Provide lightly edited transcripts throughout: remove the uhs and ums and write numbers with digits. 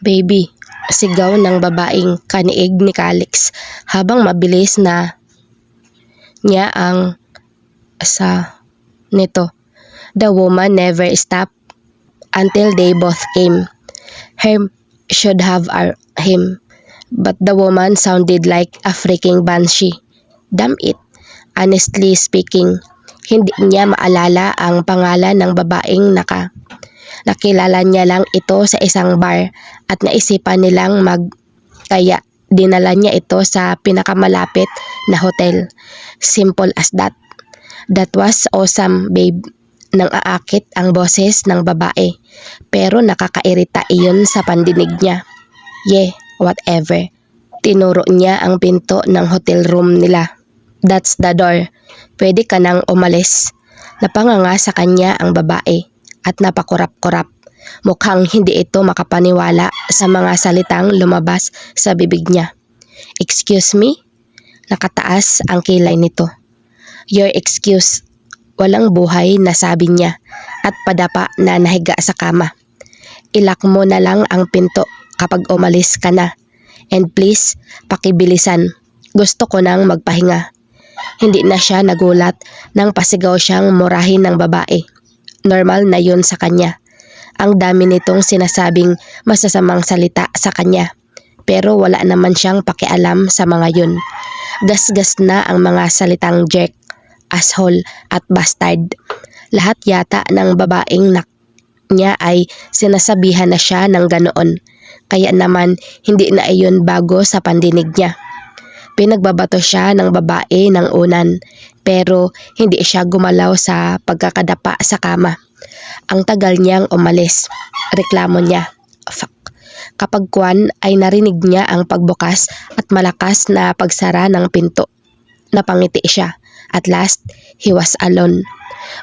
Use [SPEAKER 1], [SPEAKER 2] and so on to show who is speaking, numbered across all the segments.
[SPEAKER 1] Baby, sigaw ng babaeng kaniig ni Calix habang mabilis na niya ang sa nito. The woman never stopped until they both came. Her should have him, but the woman sounded like a freaking banshee. Damn it. Honestly speaking, hindi niya maalala ang pangalan ng babaeng nakilala niya lang ito sa isang bar at naisipan nilang kaya dinala niya ito sa pinakamalapit na hotel. Simple as that. That was awesome, babe. Nang aakit ang boses ng babae, pero nakakairita iyon sa pandinig niya. Yeah, whatever. Tinuro niya ang pinto ng hotel room nila. That's the door. Pwede ka nang umalis. Napanganga sa kanya ang babae at napakurap-kurap. Mukhang hindi ito makapaniwala sa mga salitang lumabas sa bibig niya. Excuse me? Nakataas ang kilay nito. Your excuse. Walang buhay na sabi niya at padapa na nahiga sa kama. Ilak mo na lang ang pinto kapag umalis ka na. And please, pakibilisan. Gusto ko nang magpahinga. Hindi na siya nagulat nang pasigaw siyang murahin ng babae. Normal na yun sa kanya. Ang dami nitong sinasabing masasamang salita sa kanya. Pero wala naman siyang pakialam sa mga yun. Gasgas na ang mga salitang jerk, asshole at bastard. Lahat yata ng babaeng niya ay sinasabihan na siya ng ganoon. Kaya naman hindi na iyon bago sa pandinig niya. Pinagbabato siya ng babae ng unan pero hindi siya gumalaw sa pagkakadapa sa kama. Ang tagal niyang umalis. Reklamo niya. Fuck. Kapag kuwan ay narinig niya ang pagbukas at malakas na pagsara ng pinto. Napangiti siya. At last, he was alone.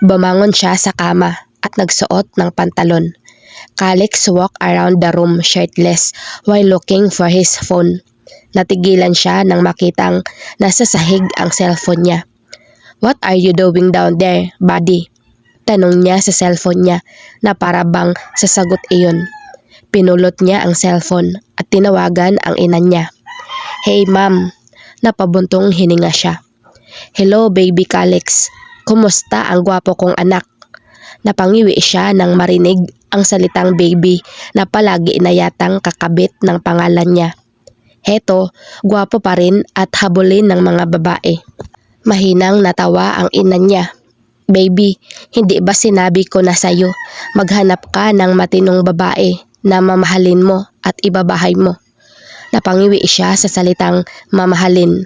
[SPEAKER 1] Bumangon siya sa kama at nagsuot ng pantalon. Calix walked around the room shirtless while looking for his phone. Natigilan siya nang makitang nasa sahig ang cellphone niya. What are you doing down there, buddy? Tanong niya sa cellphone niya na para bang sasagot iyon. Pinulot niya ang cellphone at tinawagan ang ina niya. Hey ma'am, napabuntong hininga siya. Hello baby Calix, kumusta ang gwapo kong anak? Napangiwi siya nang marinig ang salitang baby na palagi na yatang kakabit ng pangalan niya. Heto, gwapo pa rin at habulin ng mga babae. Mahinang natawa ang ina niya. Baby, hindi ba sinabi ko na sayo, maghanap ka ng matinong babae na mamahalin mo at ibabahay mo. Napangiwi siya sa salitang mamahalin.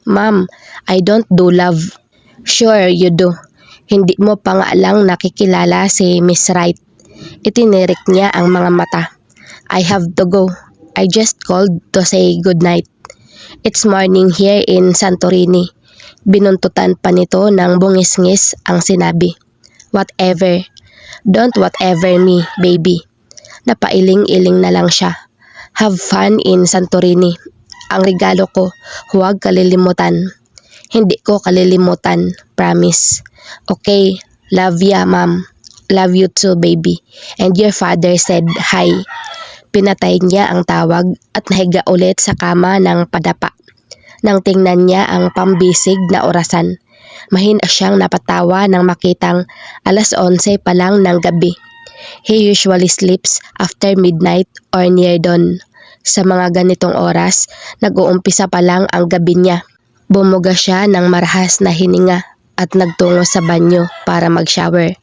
[SPEAKER 1] Ma'am, I don't do love. Sure you do. Hindi mo pa nga lang nakikilala si Miss Wright. Itinirik niya ang mga mata. I have to go. I just called to say good night. It's morning here in Santorini. Binuntutan pa nito ng bungis-ngis ang sinabi. Whatever. Don't whatever me, baby. Napailing-iling na lang siya. Have fun in Santorini. Ang regalo ko, huwag kalilimutan. Hindi ko kalilimutan, promise. Okay, love ya ma'am. Love you too baby. And your father said hi. Pinatay niya ang tawag at nahiga ulit sa kama ng padapa. Nang tingnan niya ang pambisig na orasan, mahina siyang napatawa nang makitang 11:00 pa lang ng gabi. He usually sleeps after midnight or near dawn. Sa mga ganitong oras, nag-uumpisa pa lang ang gabi niya. Bumuga siya ng marahas na hininga at nagtungo sa banyo para mag-shower.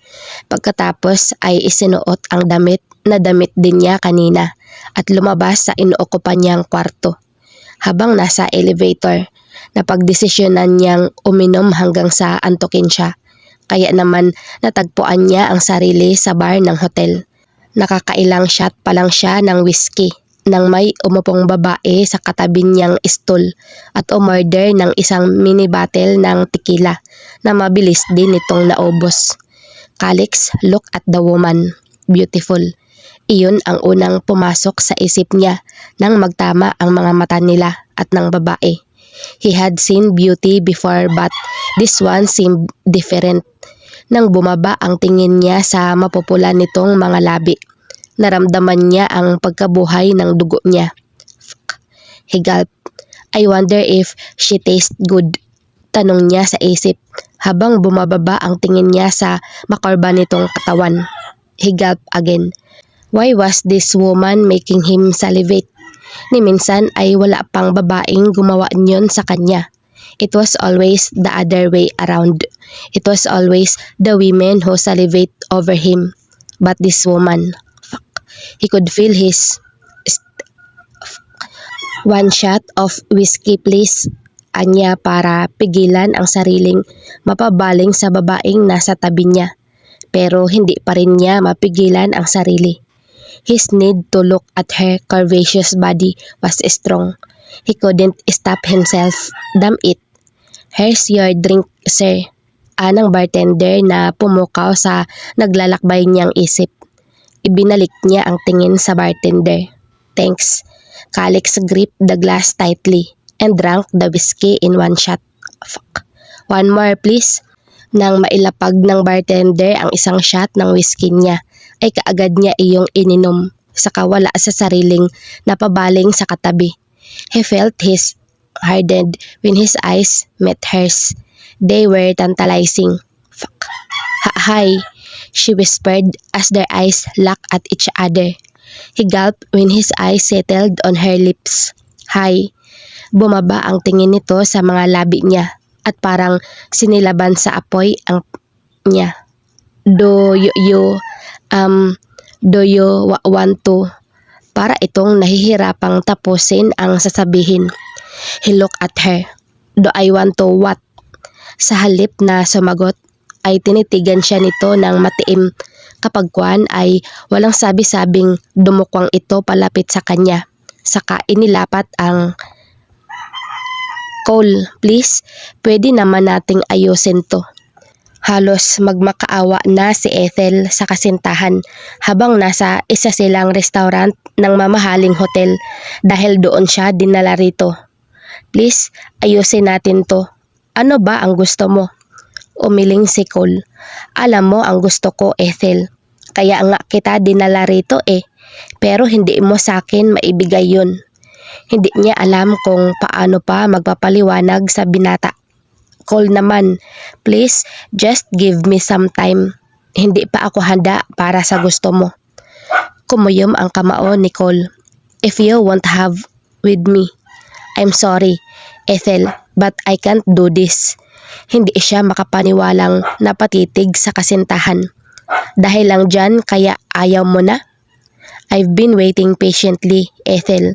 [SPEAKER 1] Pagkatapos ay isinuot ang damit na damit din niya kanina at lumabas sa inuukupan niyang kwarto. Habang nasa elevator, napagdesisyonan niyang uminom hanggang sa antukin siya. Kaya naman natagpuan niya ang sarili sa bar ng hotel. Nakakailang shot pa lang siya ng whiskey nang may umupong babae sa katabi niyang stool at umorder ng isang mini bottle ng tequila na mabilis din itong naubos. Calix looked at the woman. Beautiful. Iyon ang unang pumasok sa isip niya nang magtama ang mga mata nila at ng babae. He had seen beauty before but this one seemed different. Nang bumaba ang tingin niya sa mapupula nitong mga labi, Naramdaman niya ang pagkabuhay ng dugo niya. Fuck. He gulped. I wonder if she tastes good. Tanong niya sa isip habang bumababa ang tingin niya sa makarba nitong katawan. He gulped again. Why was this woman making him salivate? Ni minsan ay wala pang babaeng gumawa niyon sa kanya. It was always the other way around. It was always the women who salivate over him. But this woman, fuck, he could feel his... One shot of whiskey please, anya para pigilan ang sariling mapabaling sa babaeng nasa tabi niya. Pero hindi pa rin niya mapigilan ang sarili. His need to look at her curvaceous body was strong. He couldn't stop himself. Damn it. Here's your drink, sir. Anang bartender na pumukaw sa naglalakbay niyang isip. Ibinalik niya ang tingin sa bartender. Thanks. Calix gripped the glass tightly and drank the whiskey in one shot. Fuck. One more please. Nang mailapag ng bartender ang isang shot ng whiskey niya, ay kaagad niya iyong ininom, saka wala sa sariling napabaling sa katabi. He felt his hardened when his eyes met hers. They were tantalizing. Fuck. Hi, she whispered as their eyes locked at each other. He gulped when his eyes settled on her lips. Hi. Bumaba ang tingin nito sa mga labi niya at parang sinilaban sa apoy ang niya. Do you want to? Para itong nahihirapang tapusin ang sasabihin. He looked at her. Do I want to what? Sa halip na sumagot, ay tinitigan siya nito ng matiim. Kapag kwan ay walang sabi-sabing dumukwang ito palapit sa kanya. Saka inilapat ang Cole, please, pwede naman nating ayusin to. Halos magmakaawa na si Ethel sa kasintahan habang nasa isa silang restaurant ng mamahaling hotel dahil doon siya dinala rito. Please, ayusin natin to. Ano ba ang gusto mo? Umiling si Cole. Alam mo ang gusto ko, Ethel. Kaya nga kita dinala rito eh. Pero hindi mo sa akin maibigay yun. Hindi niya alam kung paano pa magpapaliwanag sa binata. Cole naman, please just give me some time. Hindi pa ako handa para sa gusto mo. Kumuyom ang kamao ni Cole. If you won't have with me. I'm sorry, Ethel, but I can't do this. Hindi siya makapaniwalang napatitig sa kasintahan. Dahil lang dyan kaya ayaw mo na? I've been waiting patiently, Ethel,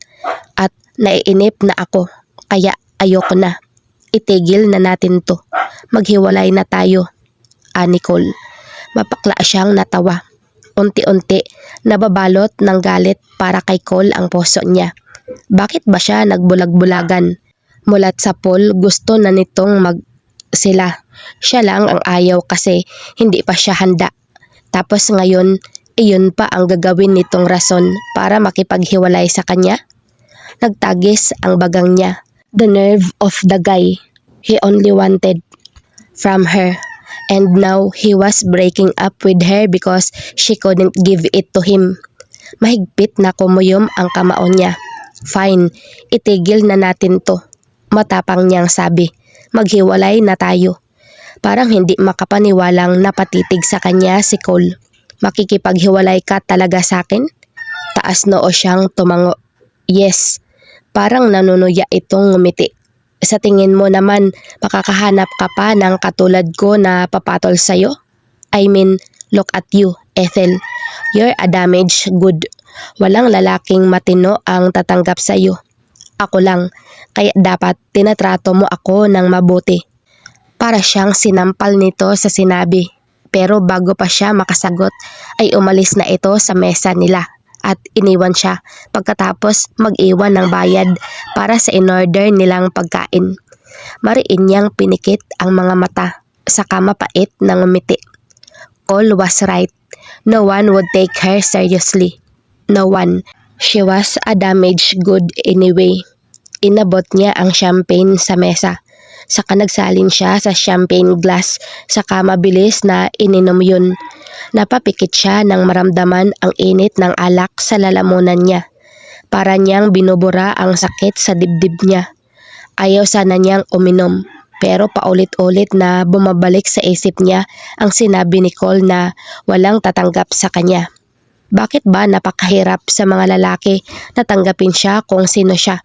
[SPEAKER 1] at naiinip na ako, kaya ayoko na. Itigil na natin to. Maghiwalay na tayo. Nicole. Mapakla siyang natawa. Unti-unti, nababalot ng galit para kay Cole ang puso niya. Bakit ba siya nagbulag-bulagan? Mulat sa Paul, gusto na nitong sila. Siya lang ang ayaw kasi hindi pa siya handa. Tapos ngayon, iyon pa ang gagawin nitong rason para makipaghiwalay sa kanya? Nagtagis ang bagang niya. The nerve of the guy. He only wanted from her. And now he was breaking up with her because she couldn't give it to him. Mahigpit na kumuyom ang kamao niya. Fine, itigil na natin to. Matapang niyang sabi. Maghiwalay na tayo. Parang hindi makapaniwalang napatitig sa kanya si Cole. Makikipaghiwalay ka talaga sa akin? Taas noo siyang tumango. Yes. Parang nanunuya itong ngumiti. Sa tingin mo naman, makakahanap ka pa ng katulad ko na papatol sa'yo? I mean, look at you, Ethel. You're a damaged good. Walang lalaking matino ang tatanggap sa'yo. Ako lang, kaya dapat tinatrato mo ako ng mabuti. Para siyang sinampal nito sa sinabi. Pero bago pa siya makasagot, ay umalis na ito sa mesa nila. At iniwan siya pagkatapos mag-iwan ng bayad para sa in-order nilang pagkain. Mariin niyang pinikit ang mga mata, saka mapait na ngumiti. Cole was right. No one would take her seriously. No one. She was a damaged good anyway. Inabot niya ang champagne sa mesa. Saka nagsalin siya sa champagne glass, saka mabilis na ininom yun. Napapikit siya nang maramdaman ang init ng alak sa lalamunan niya. Para niyang binubura ang sakit sa dibdib niya. Ayaw sana niyang uminom, pero paulit-ulit na bumabalik sa isip niya ang sinabi ni Cole na walang tatanggap sa kanya. Bakit ba napakahirap sa mga lalaki na tanggapin siya kung sino siya?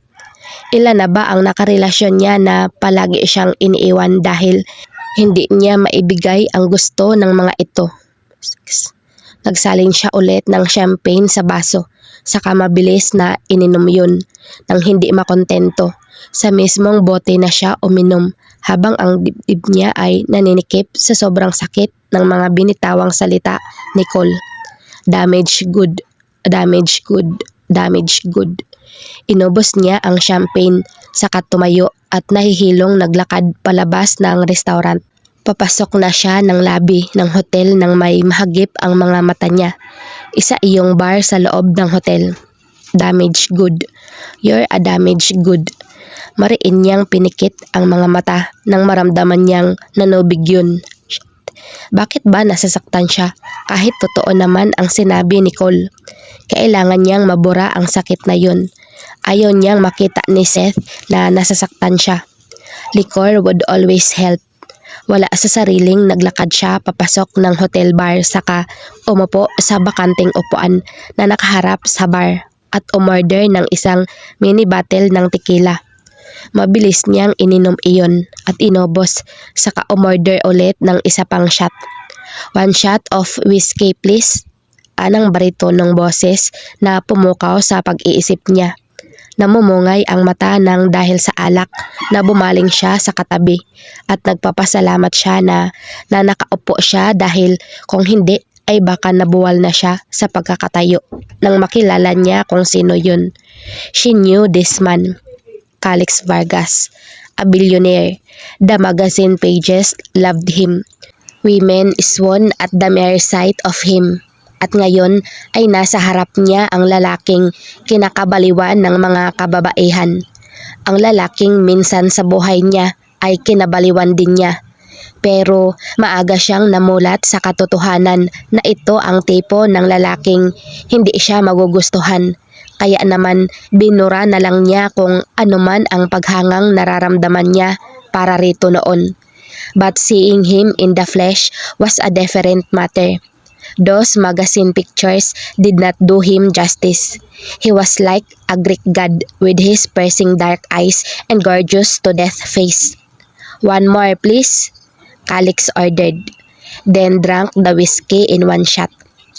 [SPEAKER 1] Ilan na ba ang nakarelasyon niya na palagi siyang iniiwan dahil hindi niya maibigay ang gusto ng mga ito? Nagsalin siya ulit ng champagne sa baso, saka mabilis na ininom yun nang hindi makontento. Sa mismong bote na siya uminom habang ang dibdib niya ay naninikip sa sobrang sakit ng mga binitawang salita ni Cole. Damage good, damage good, damage good. Inubos niya ang champagne, saka tumayo at nahihilong naglakad palabas ng restaurant. Papasok na siya ng lobby ng hotel nang may mahagip ang mga mata niya. Isa iyong bar sa loob ng hotel. Damage good. You're a damage good. Mariin niyang pinikit ang mga mata nang maramdaman niyang nanubig yun. Bakit ba nasasaktan siya kahit totoo naman ang sinabi ni Cole? Kailangan niyang mabura ang sakit na yun. Ayaw niyang makita ni Seth na nasasaktan siya. Liquor would always help. Wala sa sariling naglakad siya papasok ng hotel bar, saka umupo sa bakanting upuan na nakaharap sa bar at umorder ng isang mini bottle ng tequila. Mabilis niyang ininom iyon at inubos, saka umorder ulit ng isa pang shot. 1 shot of whiskey please. Anang baritonong boses na pumukaw sa pag-iisip niya. Namumungay ang mata nang dahil sa alak na bumaling siya sa katabi at nagpapasalamat siya na nakaupo siya dahil kung hindi ay baka nabuwal na siya sa pagkakatayo nang makilala niya kung sino yun. She knew this man, Calix Vargas, a billionaire. The magazine pages loved him. Women swooned at the mere sight of him. At ngayon ay nasa harap niya ang lalaking kinakabaliwan ng mga kababaihan. Ang lalaking minsan sa buhay niya ay kinabaliwan din niya. Pero maaga siyang namulat sa katotohanan na ito ang tipo ng lalaking hindi siya magugustuhan. Kaya naman binura na lang niya kung anuman ang paghangang nararamdaman niya para rito noon. But seeing him in the flesh was a different matter. Those magazine pictures did not do him justice. He was like a Greek god with his piercing dark eyes and gorgeous to death face. 1 more please, Calix ordered. Then drank the whiskey in 1 shot.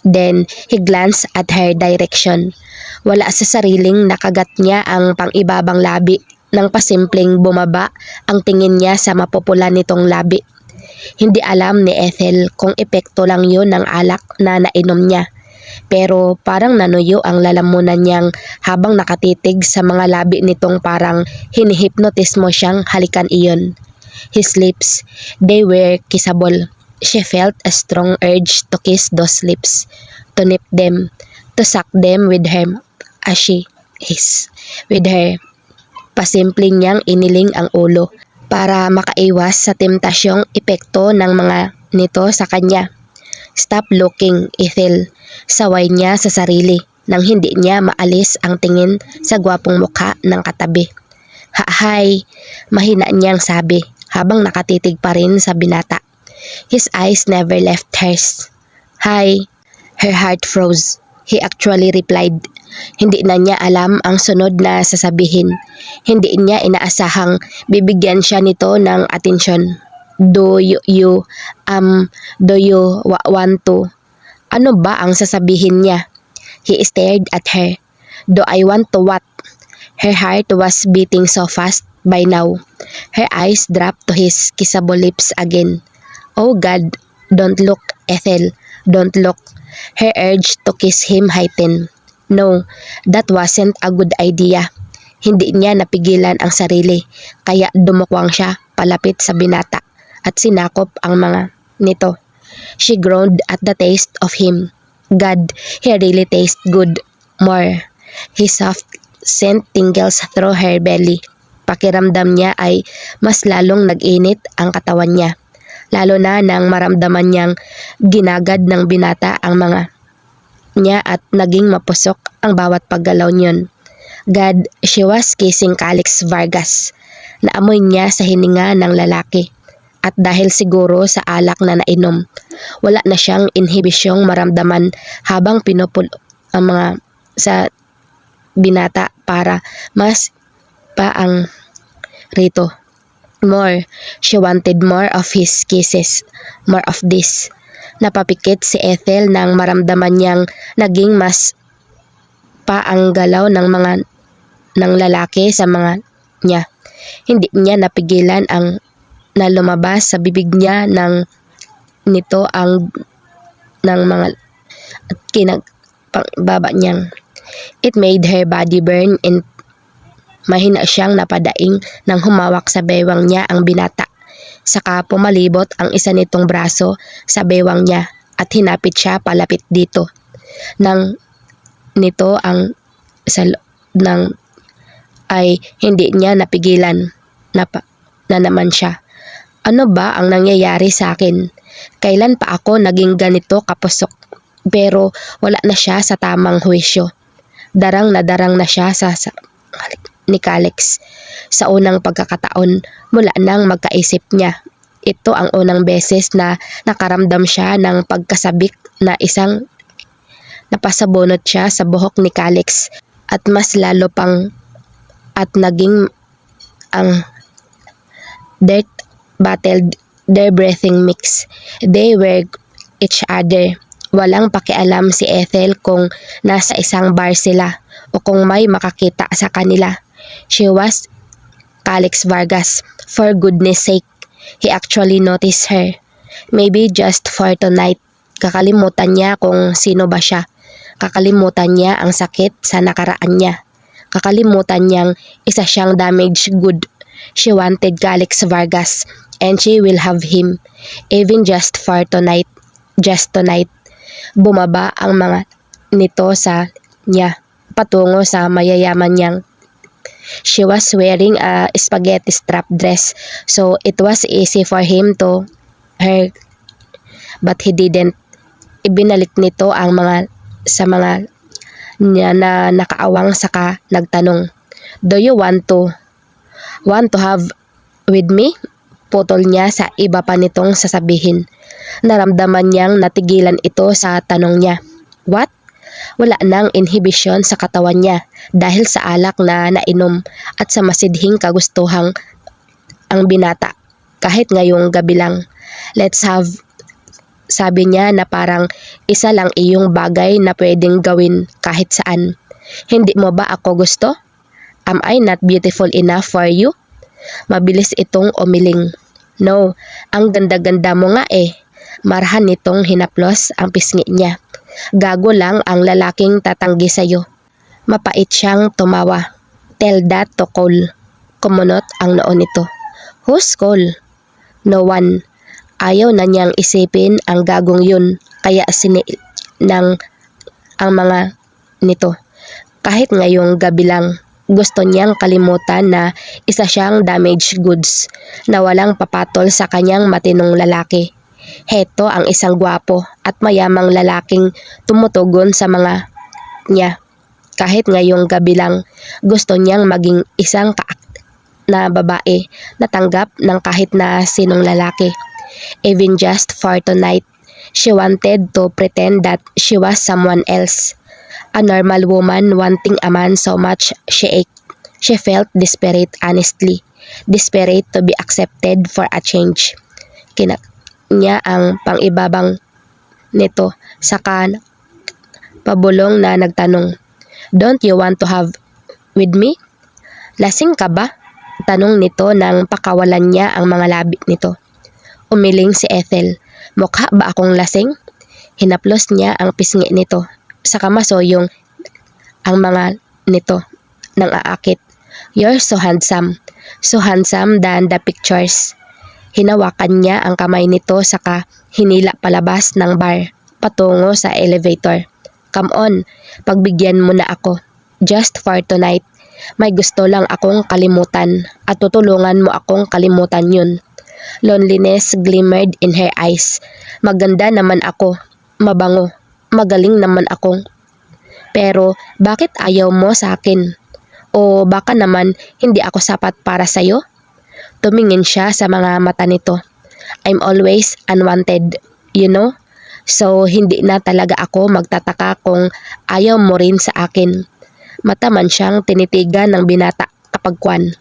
[SPEAKER 1] Then he glanced at her direction. Wala sa sariling nakagat niya ang pang-ibabang labi nang pasimpleng bumaba ang tingin niya sa mapupula nitong labi. Hindi alam ni Ethel kung epekto lang yun ng alak na nainom niya. Pero parang nanuyo ang lalamunan niyang habang nakatitig sa mga labi nitong parang hinihipnotismo siyang halikan iyon. His lips, they were kissable. She felt a strong urge to kiss those lips, to nip them, to suck them with her as she is with her. Pasimpling niyang iniling ang ulo para makaiwas sa temptasyong epekto ng mga nito sa kanya. Stop looking, Ethel. Saway niya sa sarili nang hindi niya maalis ang tingin sa gwapong mukha ng katabi. Hi, mahina niyang sabi habang nakatitig pa rin sa binata. His eyes never left hers. Hi. Her heart froze. He actually replied. Hindi na niya alam ang sunod na sasabihin. Hindi niya inaasahang bibigyan siya nito ng atensyon. Do you want to? Ano ba ang sasabihin niya? He stared at her. Do I want to what? Her heart was beating so fast by now. Her eyes dropped to his kissable lips again. Oh God, don't look, Ethel. Don't look. Her urge to kiss him heightened. No, that wasn't a good idea. Hindi niya napigilan ang sarili, kaya dumukwang siya palapit sa binata at sinakop ang mga nito. She groaned at the taste of him. God, he really tastes good. More. His soft scent tingles through her belly. pakiramdam niya ay mas lalong nag-init ang katawan niya. Lalo na nang maramdaman niyang ginagad ng binata ang mga niya at naging mapusok ang bawat paggalaw niyon. God, she was kissing Calix Vargas. Naamoy niya sa hininga ng lalaki. At dahil siguro sa alak na nainom, wala na siyang inhibisyong maramdaman habang pinupulo ang mga sa binata para mas pa ang rito. More. She wanted more of his kisses. More of this. Napapikit si Ethel nang maramdaman niyang naging mas pa ang galaw ng mga ng lalaki sa mga niya. Hindi niya napigilan ang na lumabas sa bibig niya ng nito ang ng mga kinagbaba niyang. It made her body burn and mahina siyang napadaing nang humawak sa bewang niya ang binata. Saka pumalibot ang isa nitong braso sa bewang niya at hinapit siya palapit dito. Nang nito ang ng ay hindi niya napigilan na naman siya. Ano ba ang nangyayari sa akin? Kailan pa ako naging ganito kapusok? Pero wala na siya sa tamang huwisyo. Darang na siya ni Calix. Sa unang pagkakataon, mula nang magkaisip niya. Ito ang unang beses na nakaramdam siya ng pagkasabik na isang napasabunot siya sa buhok ni Calix at mas lalo pang at naging ang dirt battled their breathing mix. They were each other. Walang pakialam si Ethel kung nasa isang bar sila o kung may makakita sa kanila. She was Calix Vargas. For goodness sake, he actually noticed her. Maybe just for tonight. Kakalimutan niya kung sino ba siya. Kakalimutan niya ang sakit sa nakaraan niya. Kakalimutan niyang isa siyang damaged good. She wanted Calix Vargas. And she will have him, even just for tonight, just tonight. Bumaba ang mga nito sa niya, patungo sa mayayaman niyang. She was wearing a spaghetti strap dress, so it was easy for him to her, but he didn't. Ibinalik nito ang mga sa mga niya na nakaawang saka nagtanong, "Do you want to have with me?" Putol niya sa iba pa nitong sasabihin. Naramdaman niyang natigilan ito sa tanong niya. What? Wala nang inhibisyon sa katawan niya dahil sa alak na nainom at sa masidhing kagustuhang ang binata. Kahit ngayong gabi lang. Let's have, sabi niya na parang isa lang iyong bagay na pwedeng gawin kahit saan. Hindi mo ba ako gusto? Am I not beautiful enough for you? Mabilis itong umiling. No, ang ganda-ganda mo nga eh. Marhan nitong hinaplos ang pisngi niya. Gago lang ang lalaking tatanggi sa'yo. Mapait siyang tumawa. Tell that to Cole. Kumunot ang noo nito. Who's Cole? No one. Ayaw na niyang isipin ang gagong yun. Kaya ng ang mga nito. Kahit ngayong gabi lang. Gusto niyang kalimutan na isa siyang damaged goods na walang papatol sa kanyang matinong lalaki. Heto ang isang gwapo at mayamang lalaking tumutugon sa mga niya. Kahit ngayong gabi lang, gusto niyang maging isang na babae na tanggap ng kahit na sinong lalaki. Even just for tonight, she wanted to pretend that she was someone else. A normal woman wanting a man so much she felt desperate honestly. Desperate to be accepted for a change. Niya ang pang-ibabang nito saka pabulong na nagtanong, "Don't you want to have with me?" "Lasing ka ba?" Tanong nito nang pakawalan niya ang mga labi nito. Umiling si Ethel. "Mukha ba akong lasing?" Hinaplos niya ang pisngi nito. Saka masoyong ang mga nito nang aakit. "You're so handsome than the pictures." Hinawakan niya ang kamay nito saka hinila palabas ng bar patungo sa elevator. "Come on, pagbigyan mo na ako. Just for tonight. May gusto lang akong kalimutan at tutulungan mo akong kalimutan yun. Loneliness glimmered in her eyes. Maganda naman ako, mabango, magaling naman akong. Pero bakit ayaw mo sa akin? O baka naman hindi ako sapat para sa'yo? Tumingin siya sa mga mata nito. I'm always unwanted, you know? So hindi na talaga ako magtataka kung ayaw mo rin sa akin. Mata man siyang tinitigan ng binata kapag kwan.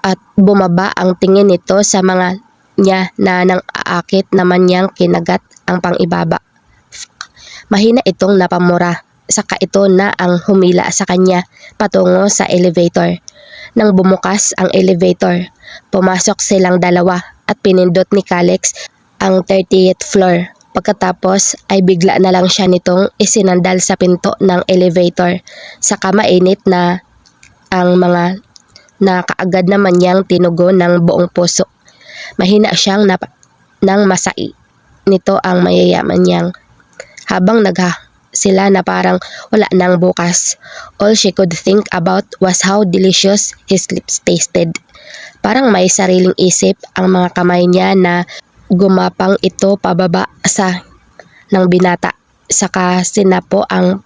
[SPEAKER 1] At bumaba ang tingin nito sa mga niya na nang aakit naman niyang kinagat ang pang-ibaba. Mahina itong napamura. Saka ito na ang humila sa kanya patungo sa elevator. Nang bumukas ang elevator, pumasok silang dalawa at pinindot ni Calix ang 30th floor. Pagkatapos ay bigla na lang siya nitong isinandal sa pinto ng elevator. Saka mainit na ang mga na kaagad naman niyang tinugon ng buong puso. Mahina siyang nang masai nito ang mayayaman niyang. Habang sila na parang wala nang bukas. All she could think about was how delicious his lips tasted. Parang may sariling isip ang mga kamay niya na gumapang ito pababa sa ng binata. Saka sinapo ang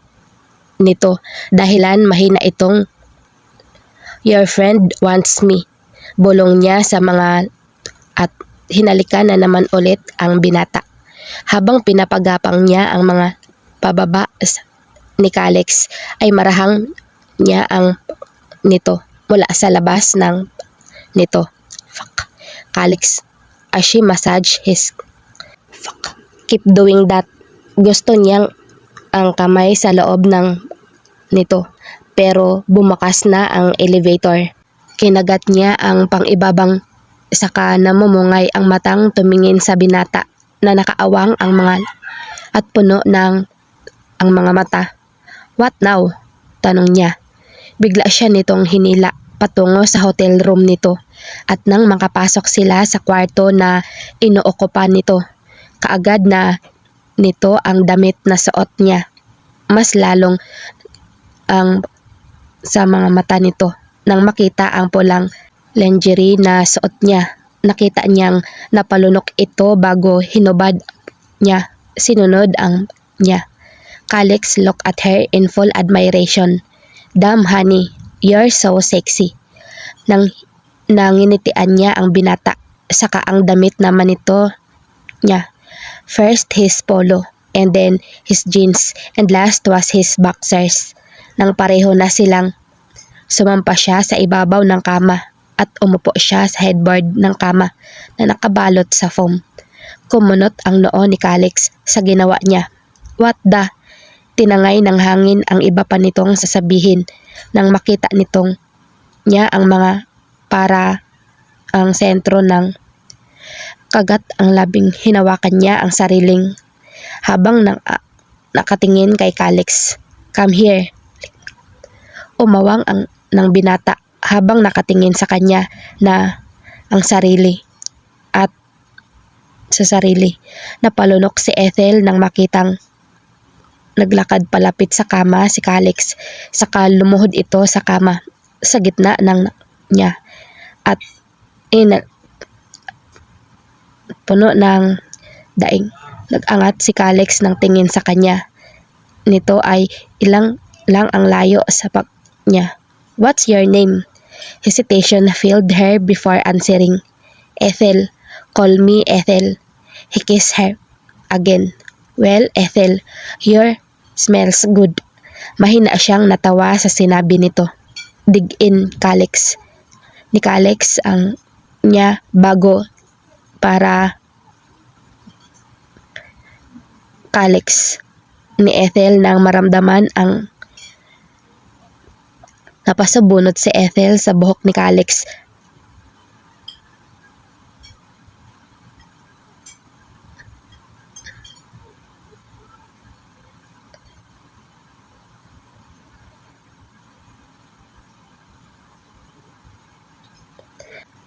[SPEAKER 1] nito dahilan mahina itong "Your friend wants me." Bulong niya sa mga at hinalikan na naman ulit ang binata. Habang pinapagapang niya ang mga pababa ni Calix ay marahang niya ang nito mula sa labas ng nito. Calix as she massage his keep doing that. Gusto niyang ang kamay sa loob ng nito pero bumakas na ang elevator. Kinagat niya ang pang-ibabang saka namumungay ang matang tumingin sa binata na nakaawang ang mga at puno ng ang mga mata. What now? Tanong niya. Bigla siya nitong hinila patungo sa hotel room nito at nang makapasok sila sa kwarto na inookupan nito, kaagad na nito ang damit na suot niya. Mas lalong ang sa mga mata nito nang makita ang pulang lingerie na suot niya. Nakita niyang napalunok ito bago hinubad niya. Sinunod ang niya. Calix looked at her in full admiration. Damn honey, you're so sexy. Nanginitian niya ang binata. Saka ang damit naman ito niya. First his polo, and then his jeans, and last was his boxers. Nang pareho na silang sumampa siya sa ibabaw ng kama at umupo siya sa headboard ng kama na nakabalot sa foam. Kumunot ang noo ni Calix sa ginawa niya. What the? Tinangay ng hangin ang iba pa nitong sasabihin nang makita nitong niya ang mga para ang sentro ng kagat ang labing hinawakan niya ang sariling habang nakatingin kay Calix. Come here. Umawang ng binata habang nakatingin sa kanya na ang sarili at sa sarili. Napalunok si Ethel nang makitang naglakad palapit sa kama si Calix. Saka lumuhod ito sa kama sa gitna ng niya at puno ng daing. Nag-angat si Calix ng tingin sa kanya. Nito ay ilang lang ang layo sa pag niya. What's your name? Hesitation filled her before answering. Ethel. Call me Ethel. He kissed her again. Well, Ethel, your smells good. Mahina siyang natawa sa sinabi nito. Dig in, Calix. Ni Calix ang niya bago para Calix ni Ethel nang maramdaman ang napasabunot si Ethel sa buhok ni Calix.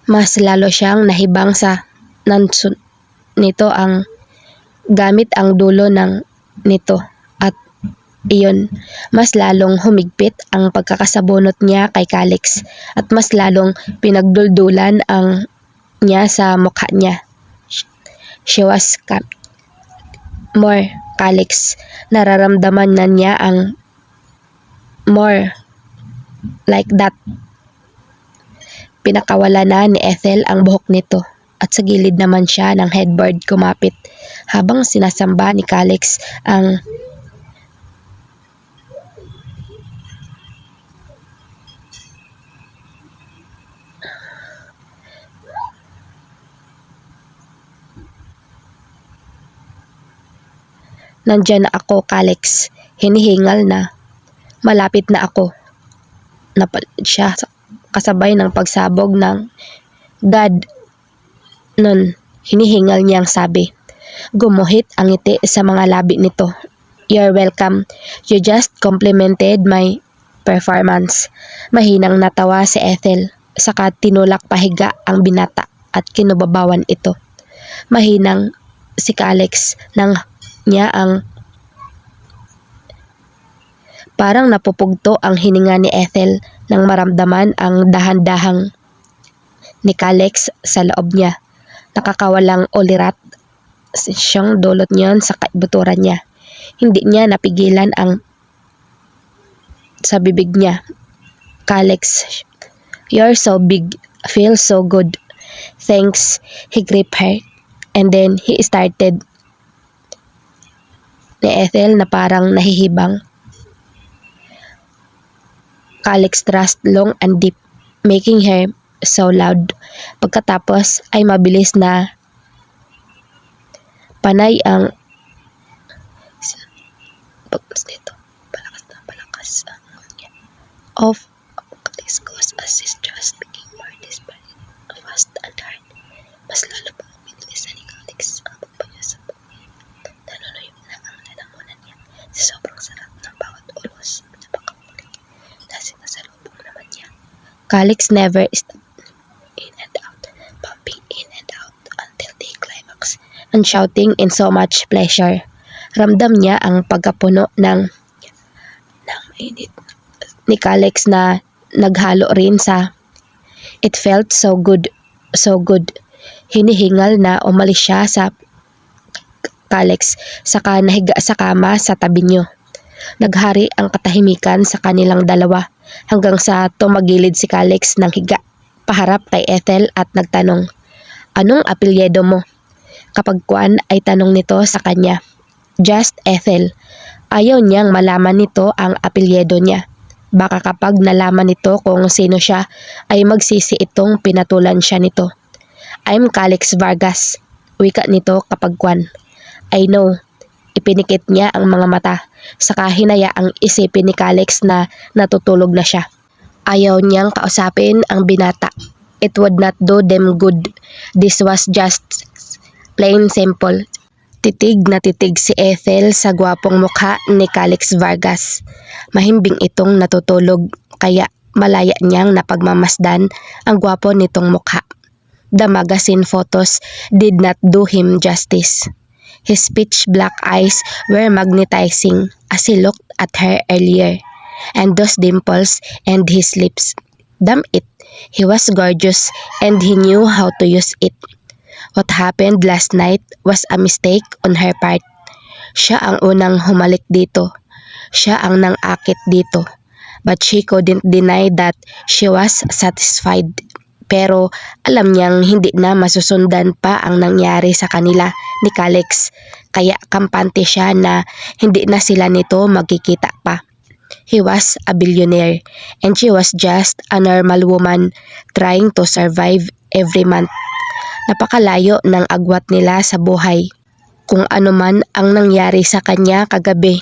[SPEAKER 1] Mas lalo siyang nahibang sa nansun nito ang gamit ang dulo ng nito at Iyon, mas lalong humigpit ang pagkakasabunot niya kay Calix at mas lalong pinagduldulan ang niya sa mukha niya. She was more Calix. Nararamdaman na niya ang more like that. Pinakawala na ni Ethel ang buhok nito at sa gilid naman siya ng headboard kumapit habang sinasamba ni Calix ang "Nandyan na ako, Calix." Hinihingal na. "Malapit na ako." Napalad siya kasabay ng pagsabog ng "Dad." Nun, hinihingal niyang sabi. Gumuhit ang ngiti sa mga labi nito. "You're welcome. You just complimented my performance." Mahinang natawa si Ethel. Saka tinulak pahiga ang binata at kinubabawan ito. Mahinang si Calix nang niya ang parang napupugto ang hininga ni Ethel nang maramdaman ang dahan-dahang ni Calix sa loob niya. Nakakawalang ulirat siyang dulot niyon sa kaibuturan niya. Hindi niya napigilan ang sa bibig niya. "Calix, you're so big. Feels so good." "Thanks." He gripped her and then he started ni Ethel na parang nahihibang. Calix thrust long and deep, making her so loud. Pagkatapos ay mabilis na panay ang pagpas nito. Palakas na palakas ang of Calix goes as his just became more desperate, fast and hard. Mas lalo pa umilis ni Calix ang pagpanya sa buhay. Nanunoy na ang lalamunan niya sa sobrang sarap ng bawat ulos na pagkamulik. Sinasalubong naman niya. Calix never stopped in and out, pumping in and out until they climax, and shouting in so much pleasure. Ramdam niya ang pagkapuno ng init ni Calix na naghalo rin sa it felt so good, so good. Hinihingal na umalis siya sa Calix, saka nahiga sa kama sa tabi niyo. Naghari ang katahimikan sa kanilang dalawa hanggang sa tumagilid si Calix ng higa paharap kay Ethel at nagtanong, "Anong apelyido mo?" Kapag kuan ay tanong nito sa kanya. "Just Ethel." Ayaw niyang malaman nito ang apelyido niya. Baka kapag nalaman nito kung sino siya ay magsisi itong pinatulan siya nito. "I'm Calix Vargas." Wika nito kapag kuan. "I know." Ipinikit niya ang mga mata, saka hinaya ang isipin ni Calix na natutulog na siya. Ayaw niyang kausapin ang binata. It would not do them good. This was just plain simple. Titig na titig si Ethel sa gwapong mukha ni Calix Vargas. Mahimbing itong natutulog, kaya malaya niyang napagmamasdan ang gwapo nitong mukha. The magazine photos did not do him justice. His pitch black eyes were magnetizing as he looked at her earlier, and those dimples and his lips. Damn it, he was gorgeous and he knew how to use it. What happened last night was a mistake on her part. Siya ang unang humalik dito. Siya ang nang-akit dito. But she couldn't deny that she was satisfied. Pero alam niyang hindi na masusundan pa ang nangyari sa kanila ni Calix, kaya kampante siya na hindi na sila nito magkikita pa. He was a billionaire and she was just a normal woman trying to survive every month. Napakalayo ng agwat nila sa buhay. Kung ano man ang nangyari sa kanya kagabi,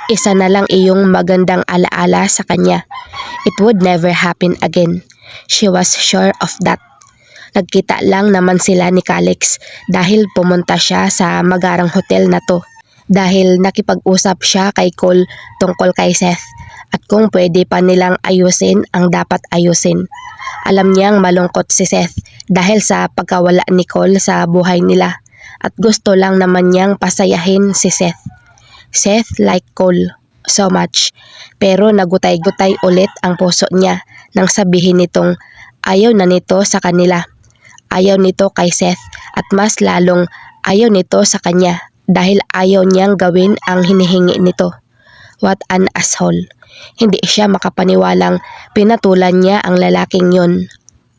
[SPEAKER 1] isa na lang iyong magandang alaala sa kanya. It would never happen again. She was sure of that. Nagkita lang naman sila ni Calix dahil pumunta siya sa magarang hotel na to. Dahil nakipag-usap siya kay Cole tungkol kay Seth at kung pwede pa nilang ayusin ang dapat ayusin. Alam niyang malungkot si Seth dahil sa pagkawala ni Cole sa buhay nila at gusto lang naman niyang pasayahin si Seth. Seth like Cole. so much. Pero nagutay-gutay ulit ang puso niya nang sabihin nitong ayaw na nito sa kanila. Ayaw nito kay Seth at mas lalong ayaw nito sa kanya dahil ayaw niyang gawin ang hinihingi nito. What an asshole. Hindi siya makapaniwalang pinatulan niya ang lalaking yun.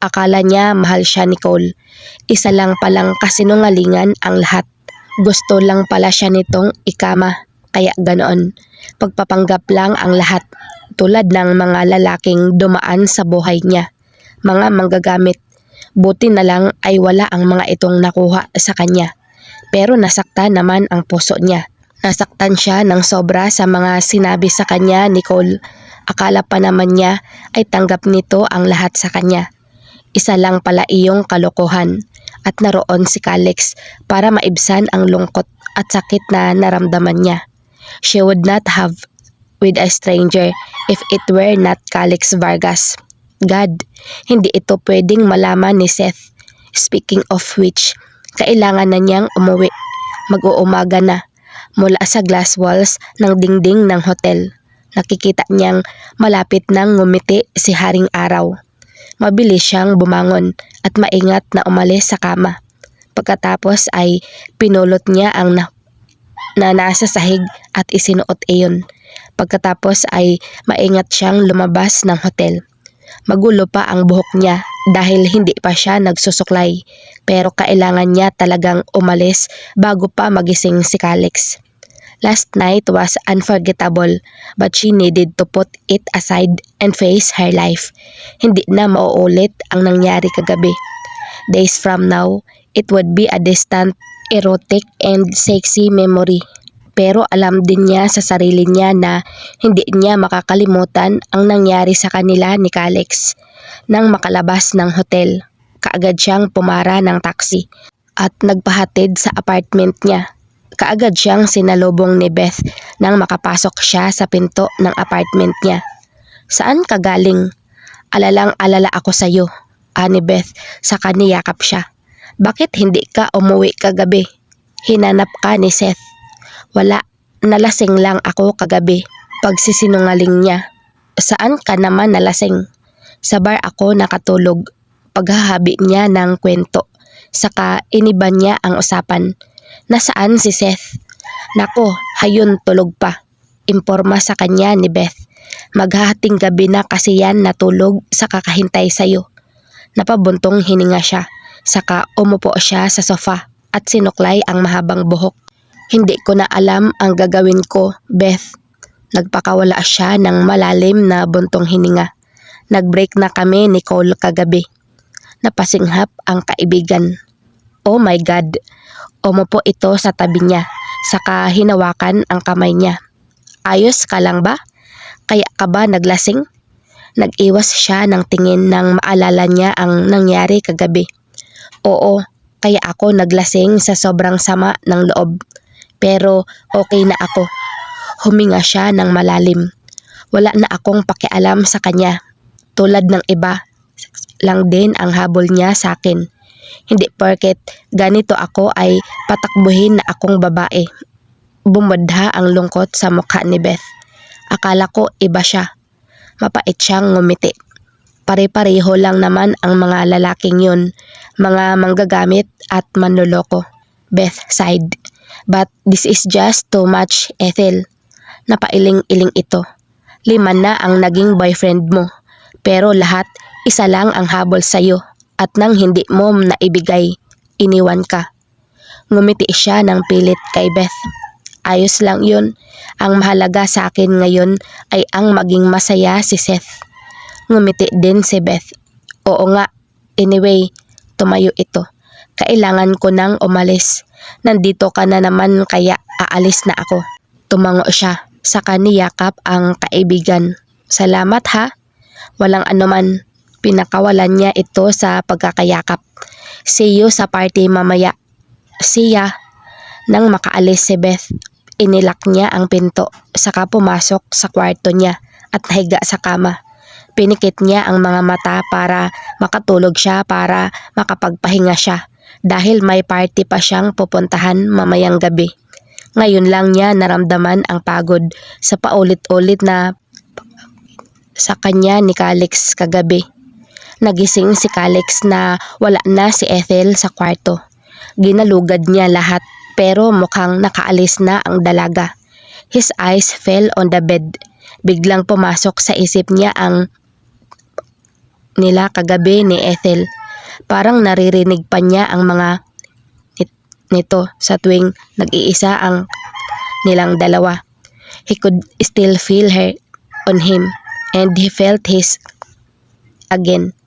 [SPEAKER 1] Akala niya mahal siya ni Cole. Isa lang palang kasinungalingan ang lahat. Gusto lang pala siya nitong ikama. Kaya ganoon. Pagpapanggap lang ang lahat. Tulad ng mga lalaking dumaan sa buhay niya. Mga manggagamit. Buti na lang ay wala ang mga itong nakuha sa kanya. Pero nasaktan naman ang puso niya. Nasaktan siya ng sobra sa mga sinabi sa kanya ni Cole. Akala pa naman niya ay tanggap nito ang lahat sa kanya. Isa lang pala iyong kalokohan at naroon si Calix para maibsan ang lungkot at sakit na naramdaman niya. She would not have with a stranger if it were not Calix Vargas. God, hindi ito pwedeng malaman ni Seth. Speaking of which, kailangan na niyang umuwi. Mag-uumaga na. Mula sa glass walls ng dingding ng hotel, nakikita niyang malapit nang ngumiti si Haring Araw. Mabilis siyang bumangon at maingat na umalis sa kama. Pagkatapos ay pinulot niya ang na nasa sahig at isinuot iyon. Pagkatapos ay maingat siyang lumabas ng hotel. Magulo pa ang buhok niya dahil hindi pa siya nagsusuklay, pero kailangan niya talagang umalis bago pa magising si Calix. Last night was unforgettable, but she needed to put it aside and face her life. Hindi na mauulit ang nangyari kagabi. Days from now, it would be a distant, erotic, and sexy memory. Pero alam din niya sa sarili niya na hindi niya makakalimutan ang nangyari sa kanila ni Calix. Nang makalabas ng hotel, kaagad siyang pumara ng taxi at nagpahatid sa apartment niya. Kaagad siyang sinalubong ni Beth nang makapasok siya sa pinto ng apartment niya. Saan ka galing? Alalang-alala ako sa iyo, ani Beth saka niyakap siya. Bakit hindi ka umuwi kagabi? Hinanap ka ni Seth. Wala, nalasing lang ako kagabi. Pagsisinungaling niya. Saan ka naman nalasing? Sa bar ako nakatulog. Paghahabi niya ng kwento. Saka iniba niya ang usapan. Nasaan si Seth? Nako, hayun tulog pa. Imporma sa kanya ni Beth. Maghahating gabi na kasi yan natulog sa kakahintay sayo. Napabuntong hininga siya. Saka umupo siya sa sofa at sinuklay ang mahabang buhok. Hindi ko na alam ang gagawin ko, Beth. Nagpakawala siya ng malalim na buntong hininga. Nag-break na kami ni Cole kagabi. Napasinghap ang kaibigan. Oh my God! Umupo ito sa tabi niya, saka hinawakan ang kamay niya. Ayos ka lang ba? Kaya ka ba naglasing? Nag-iwas siya ng tingin nang maalala niya ang nangyari kagabi. Oo, kaya ako naglasing sa sobrang sama ng loob. Pero okay na ako. Huminga siya ng malalim. Wala na akong pakialam sa kanya. Tulad ng iba, lang din ang habol niya sa akin. Hindi porket ganito ako ay patakbuhin na akong babae. Bumodha ang lungkot sa mukha ni Beth. Akala ko iba siya. Mapait siyang ngumiti. Pare-pareho lang naman ang mga lalaking yun. Mga manggagamit at manloloko. Beth sighed. But this is just too much, Ethel. Napailing-iling ito. 5 na ang naging boyfriend mo. Pero lahat, isa lang ang habol sa'yo. At nang hindi mo naibigay, iniwan ka. Ngumiti siya ng pilit kay Beth. Ayos lang yun. Ang mahalaga sa akin ngayon ay ang maging masaya si Seth. Ngumiti din si Beth. Oo nga. Anyway, tumayo ito. Kailangan ko nang umalis. Nandito ka na naman kaya aalis na ako. Tumango siya. Saka niyakap ang kaibigan. Salamat ha. Walang anuman. Pinakawalan niya ito sa pagkakayakap. See you sa party mamaya. See ya. Nang makaalis si Beth, inilak niya ang pinto, saka pumasok sa kwarto niya at nahiga sa kama. Pinikit niya ang mga mata para makatulog siya para makapagpahinga siya dahil may party pa siyang pupuntahan mamayang gabi. Ngayon lang niya naramdaman ang pagod sa paulit-ulit na sa kanya ni Calix kagabi. Nagising si Calix na wala na si Ethel sa kwarto. Ginalugad niya lahat pero mukhang nakaalis na ang dalaga. His eyes fell on the bed. Biglang pumasok sa isip niya ang nila kagabi ni Ethel. Parang naririnig pa niya ang mga nito sa tuwing nag-iisa ang nilang dalawa. He could still feel her on him and he felt his again.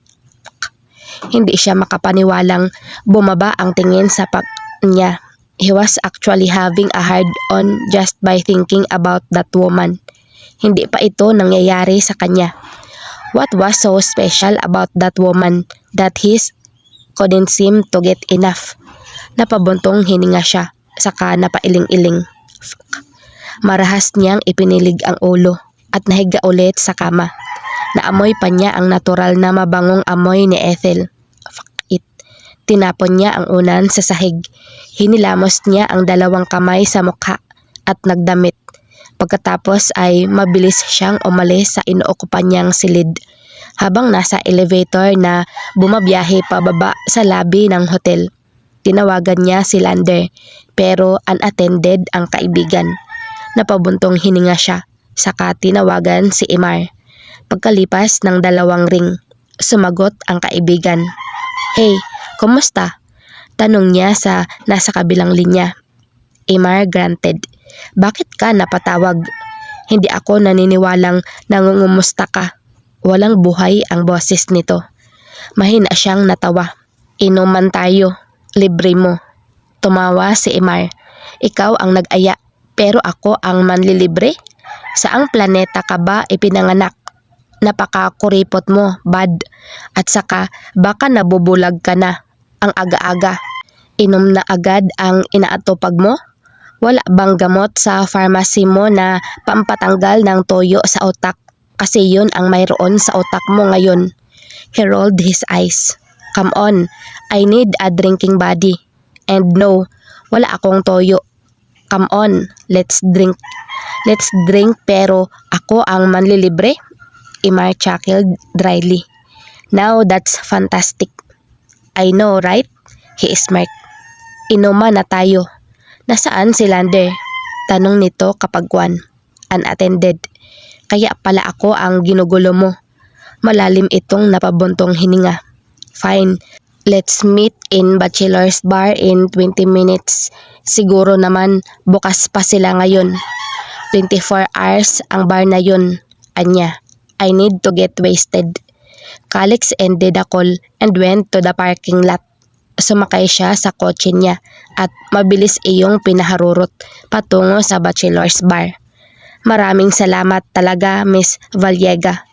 [SPEAKER 1] Hindi siya makapaniwalang bumaba ang tingin sa niya. He was actually having a hard on just by thinking about that woman. Hindi pa ito nangyayari sa kanya. What was so special about that woman that he couldn't seem to get enough? Napabuntong hininga siya, saka napailing-iling. Marahas niyang ipinilig ang ulo at nahiga ulit sa kama. Naamoy pa niya ang natural na mabangong amoy ni Ethel. Tinapon niya ang unan sa sahig. Hinilamos niya ang dalawang kamay sa mukha at nagdamit. Pagkatapos ay mabilis siyang umalis sa inuukupan niyang silid. Habang nasa elevator na bumabiyahe pababa sa lobby ng hotel, tinawagan niya si Lander pero unattended ang kaibigan. Napabuntong hininga siya, saka tinawagan si Imar. Pagkalipas ng 2 ring, sumagot ang kaibigan. "Hey, kumusta?" Tanong niya sa nasa kabilang linya. Imar granted. "Bakit ka napatawag? Hindi ako naniniwalang nangungumusta ka." Walang buhay ang boses nito. Mahina siyang natawa. "Inuman tayo. Libre mo." Tumawa si Imar. "Ikaw ang nag-aya, pero ako ang manlilibre? Saang planeta ka ba ipinanganak? Napakakuripot mo, bad. At saka baka nabubulag ka na. Ang aga-aga. Inom na agad ang inaatupag mo? Wala bang gamot sa pharmacy mo na pampatanggal ng toyo sa utak? Kasi yun ang mayroon sa utak mo ngayon." He rolled his eyes. "Come on, I need a drinking buddy. And no, wala akong toyo. Come on, let's drink." "Let's drink pero ako ang manlilibre?" Imar chuckled dryly. "Now that's fantastic." "I know, right?" He smirked. "Inuman na tayo." "Nasaan si Lander?" Tanong nito kapagwan. "Unattended." "Kaya pala ako ang ginugulo mo." Malalim itong napabuntong hininga. "Fine, let's meet in Bachelor's Bar in 20 minutes. Siguro naman bukas pa sila ngayon. 24 hours ang bar na yun." Anya, "I need to get wasted." Calix ended the call and went to the parking lot. Sumakay siya sa kotse niya at mabilis iyong pinaharurot patungo sa Bachelor's Bar. "Maraming salamat talaga, Miss Vallega.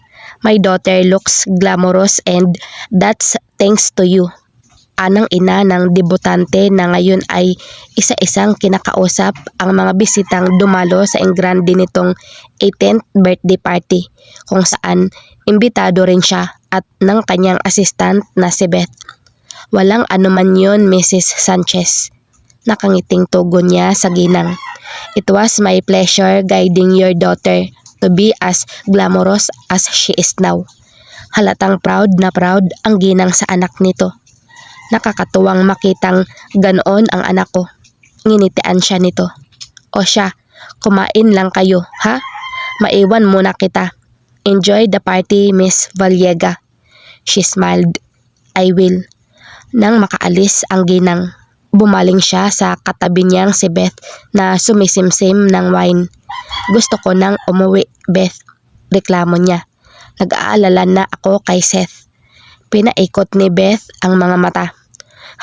[SPEAKER 1] My daughter looks glamorous and that's thanks to you." Anang ina ng debutante na ngayon ay isa-isang kinakausap ang mga bisitang dumalo sa engrande nitong 18th birthday party, kung saan imbitado rin siya at ng kanyang assistant na si Beth. "Walang anuman yun, Mrs. Sanchez." Nakangiting tugon niya sa ginang. "It was my pleasure guiding your daughter to be as glamorous as she is now." Halatang proud na proud ang ginang sa anak nito. Nakakatuwang makitang ganoon ang anak ko. Nginitian siya nito. "O siya, kumain lang kayo, ha? Maiwan muna kita. Enjoy the party, Miss Vallega." She smiled. "I will." Nang makaalis ang ginang, bumaling siya sa katabi niyang si Beth na sumisimsim ng wine. "Gusto ko nang umuwi, Beth." Reklamo niya. "Nag-aalala na ako kay Seth." Pinaikot ni Beth ang mga mata.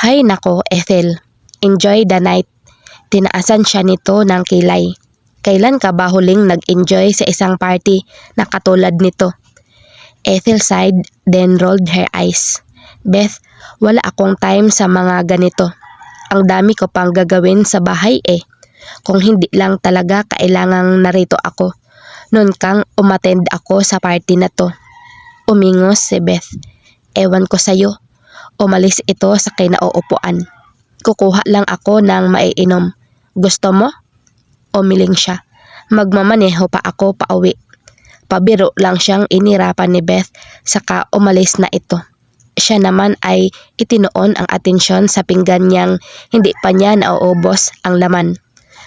[SPEAKER 1] "Hay nako, Ethel. Enjoy the night." Tinaasan siya nito ng kilay. "Kailan ka ba huling nag-enjoy sa isang party na katulad nito?" Ethel sighed, then rolled her eyes. "Beth, wala akong time sa mga ganito. Ang dami ko pang gagawin sa bahay eh. Kung hindi lang talaga kailangang narito ako, noon kang umattend ako sa party na to." Umingos si Beth. "Ewan ko sa'yo." Umalis ito sa kinauupuan. "Kukuha lang ako ng maiinom. Gusto mo?" Umiling siya. Magmamaneho pa ako pauwi. Pabiro lang siyang inirapan ni Beth saka umalis na ito. Siya naman ay itinoon ang atensyon sa pinggan niyang hindi pa niya nauubos ang laman.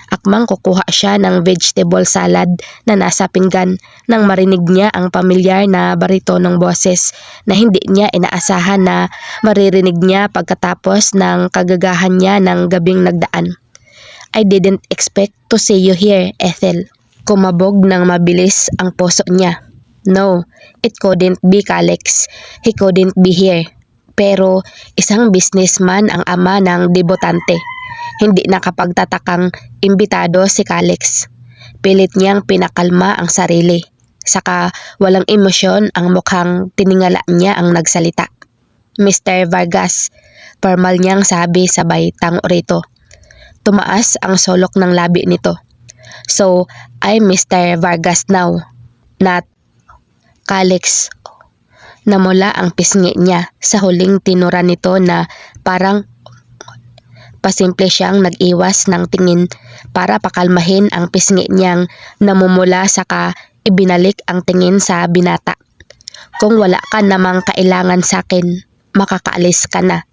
[SPEAKER 1] Akmang kukuha siya ng vegetable salad na nasa pinggan nang marinig niya ang pamilyar na baritonong boses na hindi niya inaasahan na maririnig niya pagkatapos ng kagagahan niya ng gabing nagdaan. I didn't expect to see you here, Ethel. Kumabog ng mabilis ang puso niya. No, it couldn't be Calix. He couldn't be here. Pero isang businessman ang ama ng debutante. Hindi nakapagtatakang imbitado si Calix. Pilit niyang pinakalma ang sarili. Saka walang emosyon ang mukhang tiningala niya ang nagsalita. Mr. Vargas, formal niyang sabi sabay tango rito. Tumaas ang sulok ng labi nito. So, I'm Mr. Vargas now, not Calix. Namula ang pisngi niya sa huling tinura nito na parang pasimple siyang nag-iwas ng tingin para pakalmahin ang pisngi niyang namumula saka ibinalik ang tingin sa binata. Kung wala ka namang kailangan sa akin, makakaalis ka na.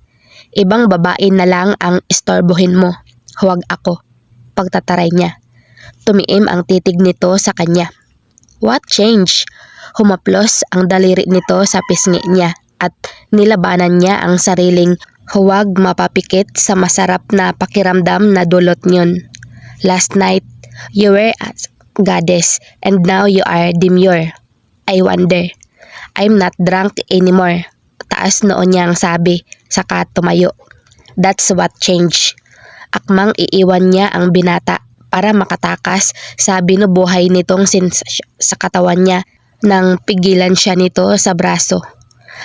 [SPEAKER 1] Ibang babae na lang ang istorbohin mo, huwag ako. Pagtataray niya. Tumiim ang titig nito sa kanya. What change? Humaplos ang daliri nito sa pisngi niya at nilabanan niya ang sariling huwag mapapikit sa masarap na pakiramdam na dulot niyon. Last night, you were a goddess and now you are demure. I wonder. I'm not drunk anymore. Taas noon niyang sabi, saka tumayo. That's what changed. Akmang iiwan niya ang binata para makatakas sa binubuhay nitong sa katawan niya nang pigilan siya nito sa braso.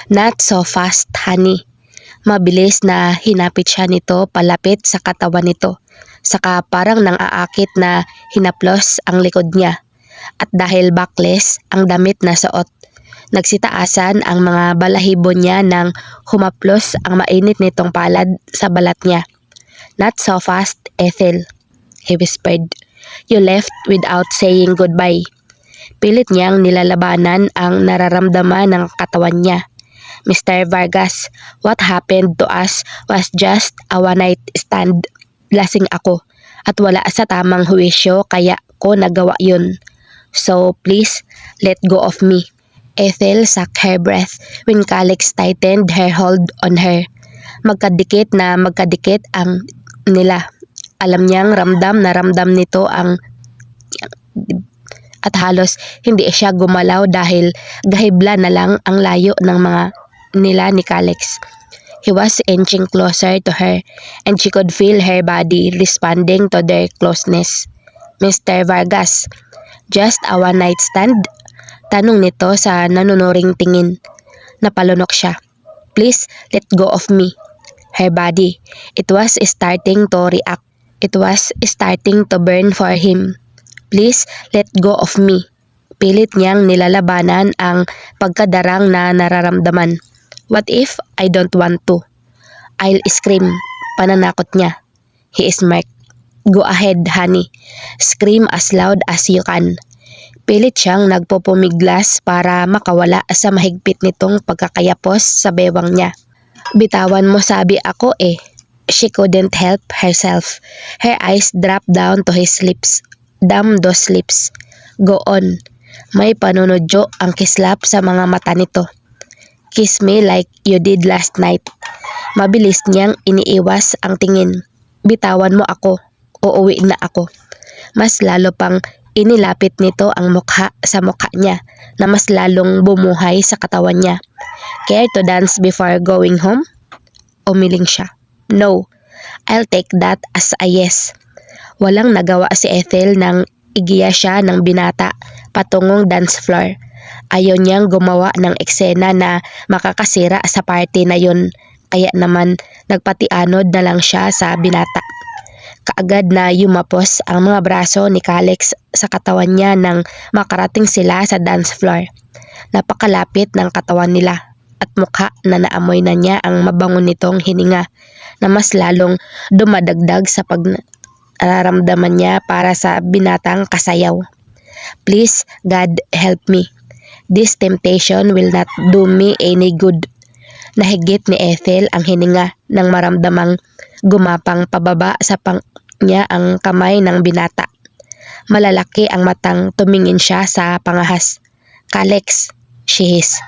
[SPEAKER 1] Not so fast, honey. Mabilis na hinapit siya nito palapit sa katawan nito. Saka parang nang aakit na hinaplos ang likod niya. At dahil backless ang damit na suot, nagsitaasan ang mga balahibo niya nang humaplos ang mainit nitong palad sa balat niya. Not so fast, Ethel, he whispered. You left without saying goodbye. Pilit niyang nilalabanan ang nararamdaman ng katawan niya. Mr. Vargas, what happened to us was just a one-night stand. Lasing ako at wala sa tamang huwisyo kaya ko nagawa yun. So please, let go of me. Ethel sucked her breath when Calix tightened her hold on her. Magkadikit ang nila. Alam niyang ramdam na ramdam nito ang at halos hindi siya gumalaw dahil gahibla na lang ang layo ng mga nila ni Calix. He was inching closer to her and she could feel her body responding to their closeness. Mr. Vargas, just a one-night stand? Tanong nito sa nanunuring tingin. Napalunok siya. Please let go of me. Her body, it was starting to react. It was starting to burn for him. Please let go of me. Pilit niyang nilalabanan ang pagkadarang na nararamdaman. What if I don't want to? I'll scream. Pananakot niya. He smirked. Go ahead, honey. Scream as loud as you can. Pilit siyang nagpupumiglas para makawala sa mahigpit nitong pagkakayapos sa bewang niya. Bitawan mo sabi ako eh. She couldn't help herself. Her eyes dropped down to his lips. Damn those lips. Go on. May panunodyo ang kislap sa mga mata nito. Kiss me like you did last night. Mabilis niyang iniiwas ang tingin. Bitawan mo ako. Uuwi na ako. Mas lalo pang inilapit nito ang mukha sa mukha niya na mas lalong bumuhay sa katawan niya. Care to dance before going home? Umiling siya. No. I'll take that as a yes. Walang nagawa si Ethel nang igiya siya ng binata patungong dance floor. Ayaw niyang gumawa ng eksena na makakasira sa party na yun, kaya naman nagpatianod na lang siya sa binata. Kaagad na yumapos ang mga braso ni Calix sa katawan niya nang makarating sila sa dance floor. Napakalapit ng katawan nila at mukha na naamoy na niya ang mabango nitong hininga na mas lalong dumadagdag sa nararamdaman niya para sa binatang kasayaw. Please, God, help me. This temptation will not do me any good. Nahigit ni Ethel ang hininga nang maramdamang gumapang pababa sa niya ang kamay ng binata. Malalaki ang matang tumingin siya sa pangahas. "Calix," she hissed.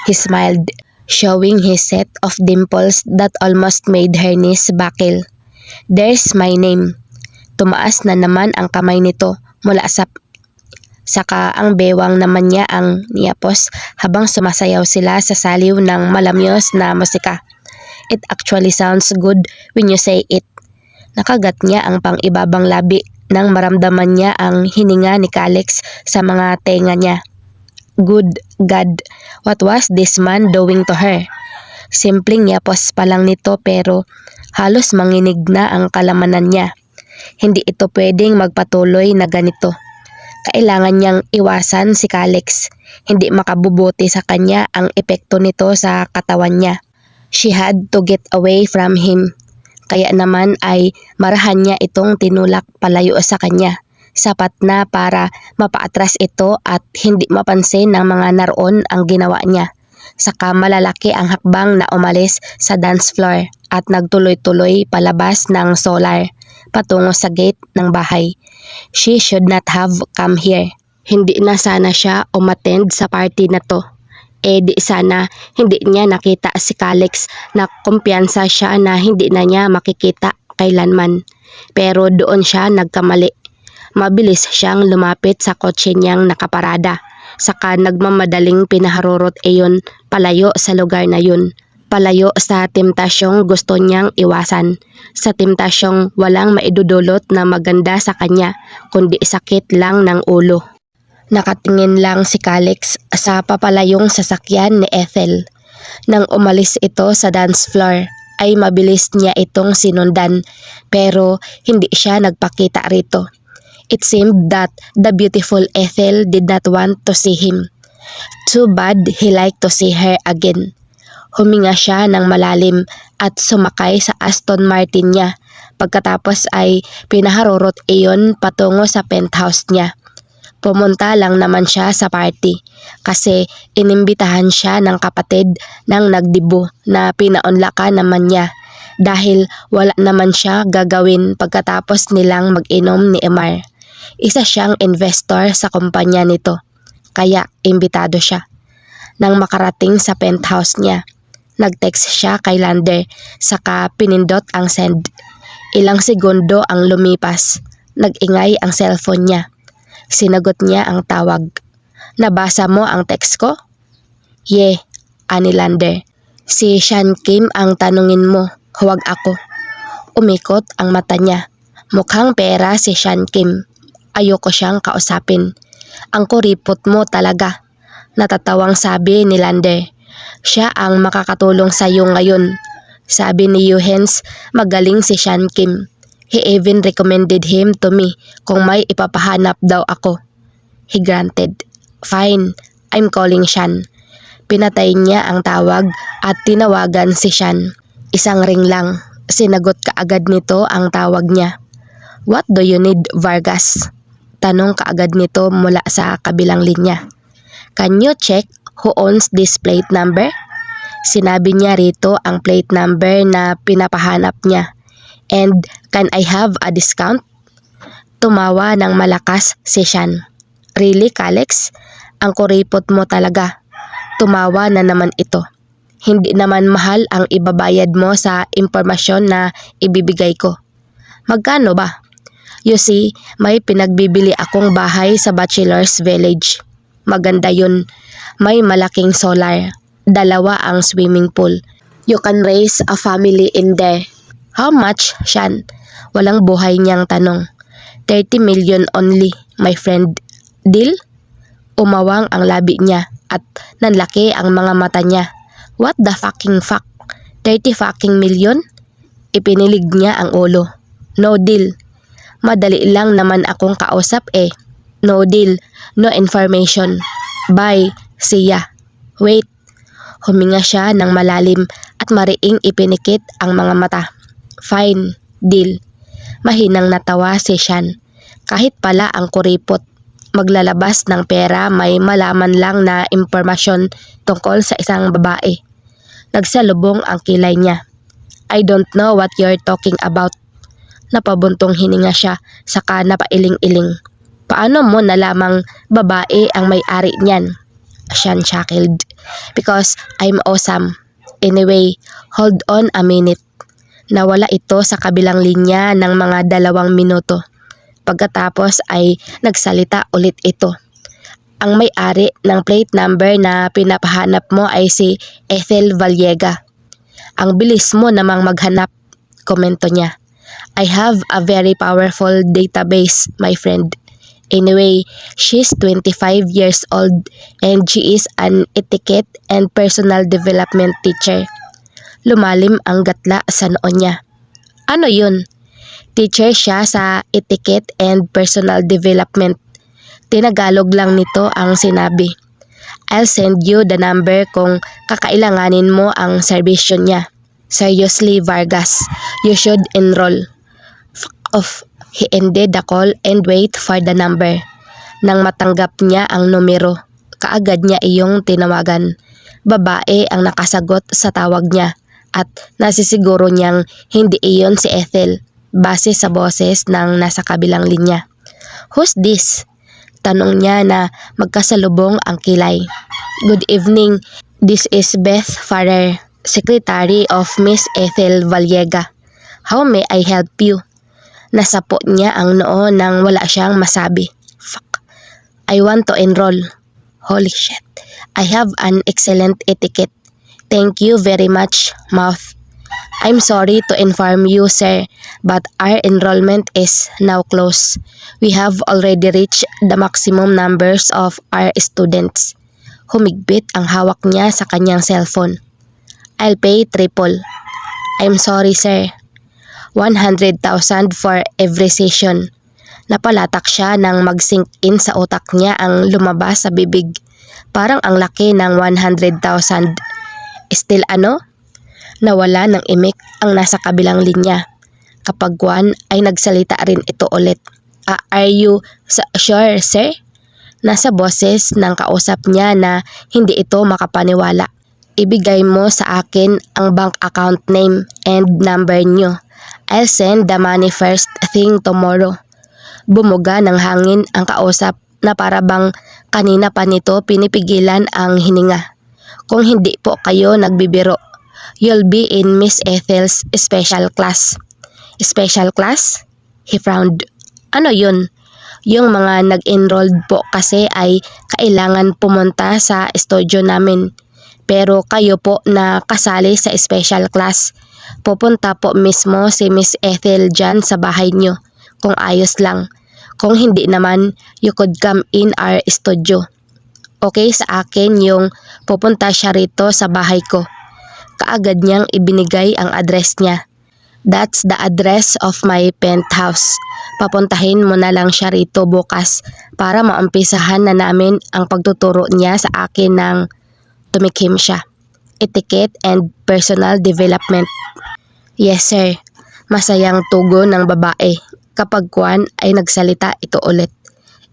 [SPEAKER 1] He smiled, showing his set of dimples that almost made her knees buckle. "There's my name." Tumaas na naman ang kamay nito mula sa saka ang bewang naman niya ang niyapos habang sumasayaw sila sa saliw ng malamyos na musika. "It actually sounds good when you say it." Nakagat niya ang pang-ibabang labi nang maramdaman niya ang hininga ni Calix sa mga tenga niya. Good God, what was this man doing to her? Simpleng niyapos pa lang nito pero halos manginig na ang kalamanan niya. Hindi ito pwedeng magpatuloy na ganito. Kailangan niyang iwasan si Calix. Hindi makabubuti sa kanya ang epekto nito sa katawan niya. She had to get away from him. Kaya naman ay marahan niya itong tinulak palayo sa kanya. Sapat na para mapaatras ito at hindi mapansin ng mga naroon ang ginawa niya. Saka malalaki ang hakbang na umalis sa dance floor at nagtuloy-tuloy palabas ng solar patungo sa gate ng bahay. She should not have come here. Hindi na sana siya umattend sa party na to. Di sana hindi niya nakita si Calix na kumpiyansa siya na hindi na niya makikita kailanman. Pero doon siya nagkamali. Mabilis siyang lumapit sa kotse niyang nakaparada. Saka nagmamadaling pinaharurot iyon palayo sa lugar na yun. Palayo sa temptasyong gusto niyang iwasan. Sa temptasyong walang maidudulot na maganda sa kanya, kundi sakit lang ng ulo. Nakatingin lang si Calix sa papalayong sasakyan ni Ethel. Nang umalis ito sa dance floor, ay mabilis niya itong sinundan, pero hindi siya nagpakita rito. It seemed that the beautiful Ethel did not want to see him. Too bad he liked to see her again. Huminga siya ng malalim at sumakay sa Aston Martin niya. Pagkatapos ay pinaharurot iyon patungo sa penthouse niya. Pumunta lang naman siya sa party kasi inimbitahan siya ng kapatid ng nagdibo na pinaunlakan naman niya dahil wala naman siya gagawin pagkatapos nilang mag-inom ni Emar. Isa siyang investor sa kumpanya nito kaya imbitado siya. Nang makarating sa penthouse niya, nag-text siya kay Lander saka pinindot ang send. Ilang segundo ang lumipas. Nag-ingay ang cellphone niya. Sinagot niya ang tawag. "Nabasa mo ang text ko?" "Yeah," ani Lander. "Si Sean Kim ang tanungin mo, huwag ako." Umikot ang mata niya. Mukhang pera si Sean Kim. Ayoko siyang kausapin. "Ang kuripot mo talaga." Natatawang sabi ni Lander. "Siya ang makakatulong sa iyo ngayon." Sabi ni Yuhens, magaling si Sean Kim. He even recommended him to me kung may ipapahanap daw ako. He granted. "Fine, I'm calling Sean." Pinatay niya ang tawag at tinawagan si Sean. Isang ring lang. Sinagot kaagad nito ang tawag niya. "What do you need, Vargas?" Tanong kaagad nito mula sa kabilang linya. "Can you check who owns this plate number?" Sinabi niya rito ang plate number na pinapahanap niya. "And can I have a discount?" Tumawa ng malakas si Sean. "Really, Calix? Ang kuripot mo talaga." Tumawa na naman ito. "Hindi naman mahal ang ibabayad mo sa impormasyon na ibibigay ko." "Magkano ba?" "You see, may pinagbibili akong bahay sa Bachelor's Village. Maganda yun. May malaking solar. 2 ang swimming pool. You can raise a family in there." "How much, Sean?" Walang buhay niyang tanong. 30 million only, my friend. Deal?" Umawang ang labi niya at nanlaki ang mga mata niya. "What the fucking fuck? 30 fucking million?" Ipinilig niya ang ulo. "No deal." "Madali lang naman akong kausap eh." "No deal, no information. Bye, see ya." "Wait." Huminga siya ng malalim at mariing ipinikit ang mga mata. "Fine, deal." Mahinang natawa si Sean. Kahit pala ang kuripot maglalabas ng pera may malaman lang na impormasyon tungkol sa isang babae. Nagsalubong ang kilay niya. I don't know what you're talking about. Napabuntong hininga siya, saka napailing-iling. Paano mo nalamang babae ang may-ari niyan? Sean chuckled. Because I'm awesome. Anyway, hold on a minute. Nawala ito sa kabilang linya ng mga 2 minuto. Pagkatapos ay nagsalita ulit ito. Ang may-ari ng plate number na pinapahanap mo ay si Ethel Vallega. Ang bilis mo namang maghanap, komento niya. I have a very powerful database, my friend. Anyway, she's 25 years old and she is an etiquette and personal development teacher. Lumalim ang gatla sa noo niya. Ano yun? Teacher siya sa etiquette and personal development. Tinagalog lang nito ang sinabi. I'll send you the number kung kakailanganin mo ang serbisyo niya. Seriously, Vargas, you should enroll. Fuck off. He ended the call and wait for the number. Nang matanggap niya ang numero, kaagad niya iyong tinawagan. Babae ang nakasagot sa tawag niya at nasisiguro niyang hindi iyon si Ethel base sa boses ng nasa kabilang linya. Who's this? Tanong niya na magkasalubong ang kilay. Good evening, this is Beth Farrer, Secretary of Miss Ethel Vallega. How may I help you? Nasapo niya ang noo nang wala siyang masabi. Fuck. I want to enroll. Holy shit. I have an excellent etiquette. Thank you very much, mouth. I'm sorry to inform you, sir, but our enrollment is now closed. We have already reached the maximum numbers of our students. Humigpit ang hawak niya sa kanyang cellphone. I'll pay triple. I'm sorry, sir. 100,000 for every session. Napalatak siya nang mag-sink in sa utak niya ang lumabas sa bibig. Parang ang laki ng 100,000. Still ano? Nawala ng imik ang nasa kabilang linya. Kapag Juan ay nagsalita rin ito ulit. Are you sure, sir? Nasa boses ng kausap niya na hindi ito makapaniwala. Ibigay mo sa akin ang bank account name and number niyo. I'll send the money first thing tomorrow. Bumuga ng hangin ang kausap na para bang kanina pa nito pinipigilan ang hininga. Kung hindi po kayo nagbibiro, you'll be in Miss Ethel's special class. Special class? He frowned. Ano yun? Yung mga nag-enrolled po kasi ay kailangan pumunta sa studio namin. Pero kayo po na kasali sa special class. Pupunta po mismo si Miss Ethel dyan sa bahay nyo. Kung ayos lang. Kung hindi naman, you could come in our studio. Okay sa akin yung pupunta siya rito sa bahay ko. Kaagad niyang ibinigay ang address niya. That's the address of my penthouse. Papuntahin mo na lang siya rito bukas para maumpisahan na namin ang pagtuturo niya sa akin ng tumikim siya. Etiquette and personal development. Yes sir. Masayang tugon ng babae. Kapag Juan ay nagsalita ito ulit.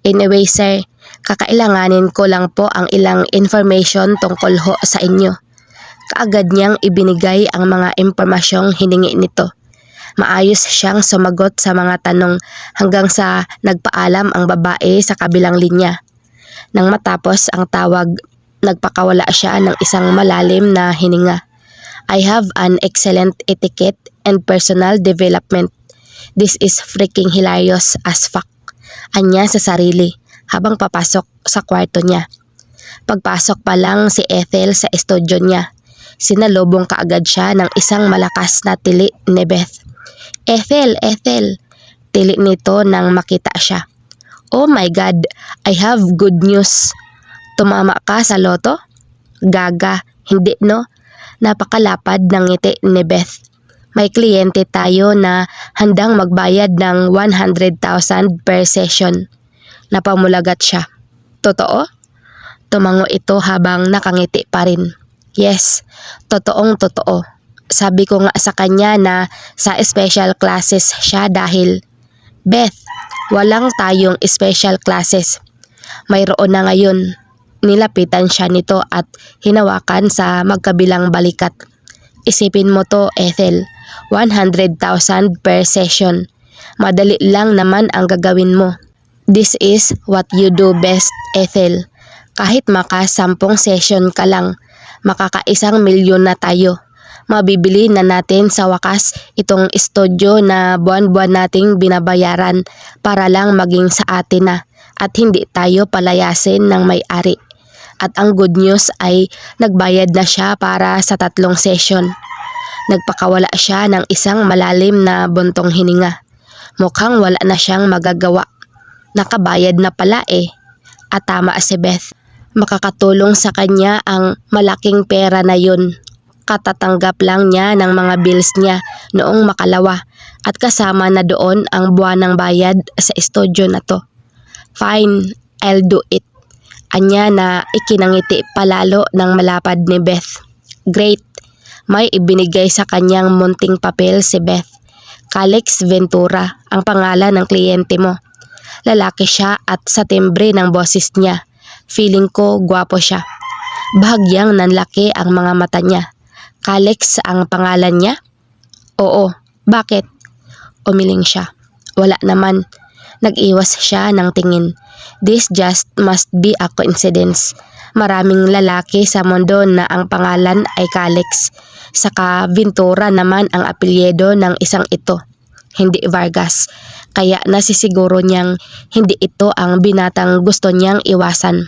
[SPEAKER 1] Anyway sir, kakailanganin ko lang po ang ilang information tungkol ho sa inyo. Kaagad niyang ibinigay ang mga impormasyong hiningi nito. Maayos siyang sumagot sa mga tanong hanggang sa nagpaalam ang babae sa kabilang linya. Nang matapos ang tawag, nagpakawala siya ng isang malalim na hininga. I have an excellent etiquette and personal development. This is freaking hilarious as fuck. Anya sa sarili habang papasok sa kwarto niya. Pagpasok pa lang si Ethel sa estudyo niya. Sinalubong kaagad siya ng isang malakas na tili ni Beth. Ethel, Ethel. Tili nito nang makita siya. Oh my God, I have good news. Tumama ka sa loto? Gaga, hindi no? Napakalapad ng ngiti ni Beth. May kliyente tayo na handang magbayad ng 100,000 per session. Napamulagat siya. Totoo? Tumango ito habang nakangiti pa rin. Yes, totoong totoo. Sabi ko nga sa kanya na sa special classes siya dahil, Beth, walang tayong special classes. Mayroon na ngayon. Nilapitan siya nito at hinawakan sa magkabilang balikat. Isipin mo to, Ethel. 100,000 per session. Madali lang naman ang gagawin mo. This is what you do best, Ethel. Kahit maka 10 session ka lang, makaka1 milyon na tayo. Mabibili na natin sa wakas itong estudyo na buwan-buwan nating binabayaran para lang maging sa atin na at hindi tayo palayasin ng may-ari. At ang good news ay nagbayad na siya para sa 3 session. Nagpakawala siya ng isang malalim na buntong hininga. Mukhang wala na siyang magagawa. Nakabayad na pala eh. At tama si Beth. Makakatulong sa kanya ang malaking pera na yun. Katatanggap lang niya ng mga bills niya noong makalawa at kasama na doon ang buwanang bayad sa estudyo na to. Fine, I'll do it. Anya na ikinangiti palalo ng malapad ni Beth. Great. May ibinigay sa kanyang munting papel si Beth. Calix Ventura ang pangalan ng kliyente mo. Lalaki siya at sa timbre ng boses niya. Feeling ko gwapo siya. Bahagyang nanlaki ang mga mata niya. Calix ang pangalan niya? Oo. Bakit? Umiling siya. Wala naman. Nag-iwas siya ng tingin. This just must be a coincidence. Maraming lalaki sa mundo na ang pangalan ay Calix. Saka Ventura naman ang apelyido ng isang ito. Hindi Vargas. Kaya nasisiguro niyang hindi ito ang binatang gusto niyang iwasan.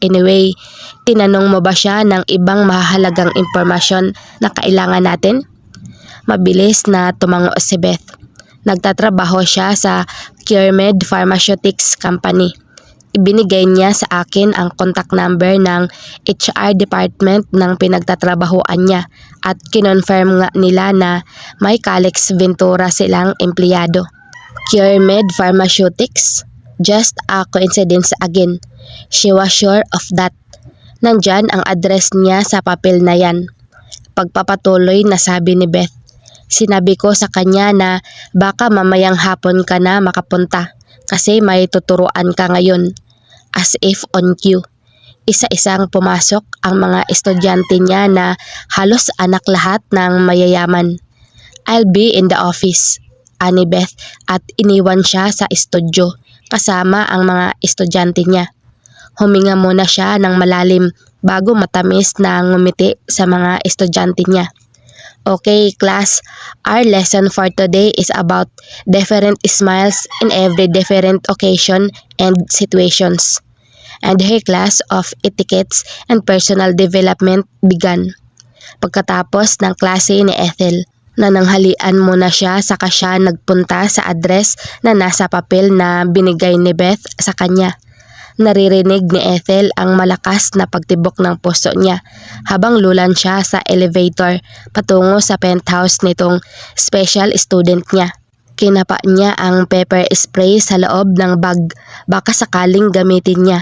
[SPEAKER 1] Anyway, tinanong mo ba siya ng ibang mahalagang impormasyon na kailangan natin? Mabilis na tumango si Beth. Nagtatrabaho siya sa CureMed Pharmaceutics Company. Ibinigay niya sa akin ang contact number ng HR department ng pinagtatrabahuan niya at kinonfirm nga nila na may Calix Ventura silang empleyado. CureMed Pharmaceutics? Just a coincidence again. She was sure of that. Nandyan ang address niya sa papel na yan. Pagpapatuloy na sabi ni Beth. Sinabi ko sa kanya na baka mamayang hapon ka na makapunta kasi may tuturuan ka ngayon. As if on cue. Isa-isang pumasok ang mga estudyante niya na halos anak lahat ng mayayaman. I'll be in the office, ani Beth at iniwan siya sa estudyo kasama ang mga estudyante niya. Huminga muna siya ng malalim bago matamis na ngumiti sa mga estudyante niya. Okay, class, our lesson for today is about different smiles in every different occasion and situations. And her class of etiquettes and personal development began. Pagkatapos ng klase ni Ethel, nananghalian muna siya saka siya nagpunta sa address na nasa papel na binigay ni Beth sa kanya. Naririnig ni Ethel ang malakas na pagtibok ng puso niya habang lulan siya sa elevator patungo sa penthouse nitong special student niya. Kinapa niya ang pepper spray sa loob ng bag baka sakaling gamitin niya.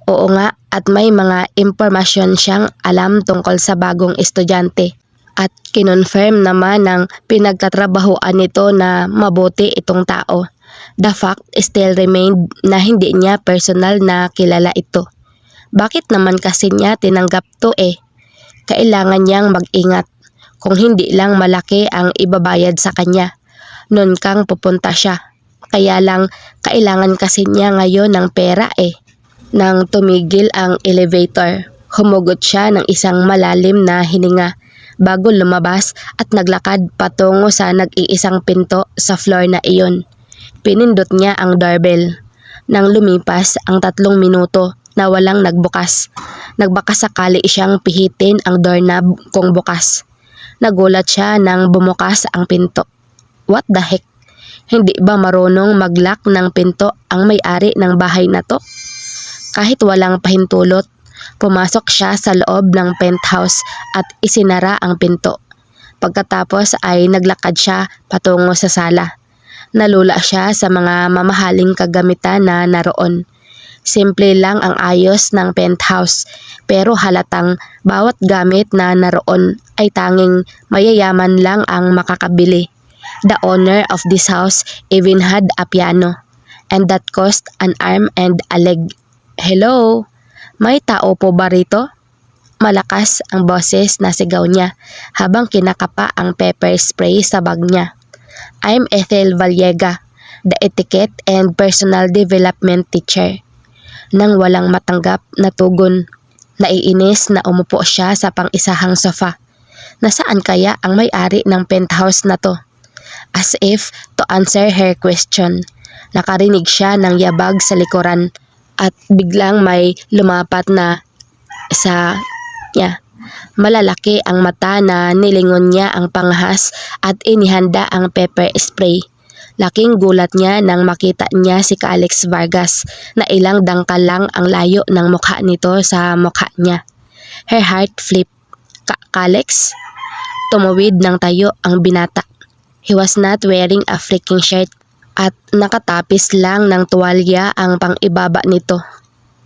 [SPEAKER 1] Oo nga at may mga impormasyon siyang alam tungkol sa bagong estudyante. At kinonfirm naman ng pinagtatrabahuan nito na mabuti itong tao. The fact still remained na hindi niya personal na kilala ito. Bakit naman kasi niya tinanggap to eh? Kailangan niyang mag-ingat. Kung hindi lang malaki ang ibabayad sa kanya, nun kang pupunta siya. Kaya lang kailangan kasi niya ngayon ng pera eh. Nang tumigil ang elevator, humugot siya ng isang malalim na hininga bago lumabas at naglakad patungo sa nag-iisang pinto sa floor na iyon. Pinindot niya ang doorbell. Nang lumipas ang 3 minuto na walang nagbukas, nagbaka sakali siyang pihitin ang doorknob kung bukas. Nagulat siya nang bumukas ang pinto. What the heck? Hindi ba marunong mag-lock ng pinto ang may-ari ng bahay na to? Kahit walang pahintulot, pumasok siya sa loob ng penthouse at isinara ang pinto. Pagkatapos ay naglakad siya patungo sa sala. Nalula siya sa mga mamahaling kagamitan na naroon. Simple lang ang ayos ng penthouse, pero halatang bawat gamit na naroon ay tanging mayayaman lang ang makakabili. The owner of this house even had a piano, and that cost an arm and a leg. Hello? May tao po ba rito? Malakas ang boses na sigaw niya habang kinakapa ang pepper spray sa bag niya. I'm Ethel Vallega, the etiquette and personal development teacher. Nang walang matanggap na tugon, naiinis na umupo siya sa pang-isahang sofa. Nasaan kaya ang may-ari ng penthouse na to? As if to answer her question, nakarinig siya ng yabag sa likuran at biglang may lumapat na sa niya. Malalaki ang mata na nilingon niya ang panghas at inihanda ang pepper spray. Laking gulat niya nang makita niya si Alex Vargas na ilang dangkal lang ang layo ng mukha nito sa mukha niya. Her heart flipped. Alex? Tumawid ng tayo ang binata. He was not wearing a freaking shirt at nakatapis lang ng tuwalya ang pang-ibaba nito.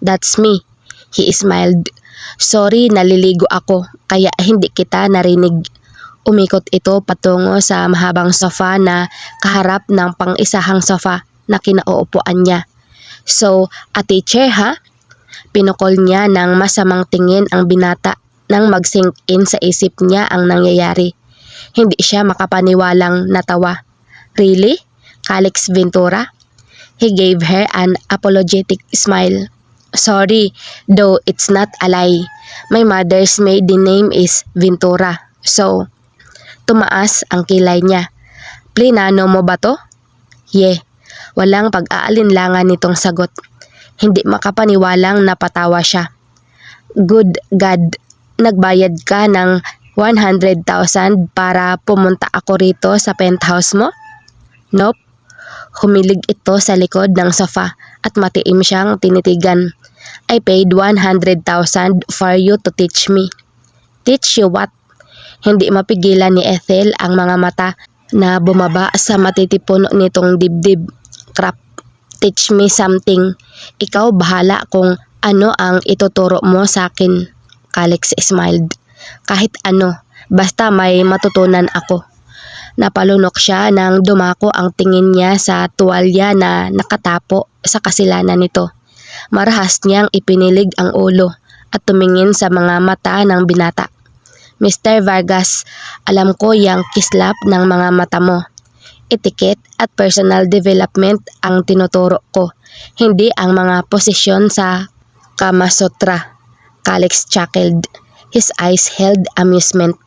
[SPEAKER 1] That's me. He smiled. Sorry, naliligo ako kaya hindi kita narinig. Umikot ito patungo sa mahabang sofa na kaharap ng pang-isahang sofa na kinauupuan niya. So, a teacher ha? Pinukol niya ng masamang tingin ang binata nang mag-sink in sa isip niya ang nangyayari. Hindi siya makapaniwalang natawa. Really? Calix Ventura? He gave her an apologetic smile. Sorry, though it's not a lie. My mother's maiden name is Ventura. So, tumaas ang kilay niya. Plinano mo ba to? Yeah. Walang pag-aalinlangan nitong sagot. Hindi makapaniwalang napatawa siya. Good God, nagbayad ka ng 100,000 para pumunta ako rito sa penthouse mo? Nope. Humilig ito sa likod ng sofa at matiim siyang tinitigan. I paid 100,000 for you to teach me. Teach you what? Hindi mapigilan ni Ethel ang mga mata na bumaba sa matitipon nitong dibdib. Crap. Teach me something. Ikaw bahala kung ano ang ituturo mo sa akin. Calix smiled. Kahit ano, basta may matutunan ako. Napalunok siya nang dumako ang tingin niya sa tuwalya na nakatapo sa kasilanan nito. Marahas niyang ipinilig ang ulo at tumingin sa mga mata ng binata. Mr. Vargas, alam ko yang kislap ng mga mata mo. Etiquette at personal development ang tinuturo ko, hindi ang mga posisyon sa Kama Sutra. Calix chuckled. His eyes held amusement.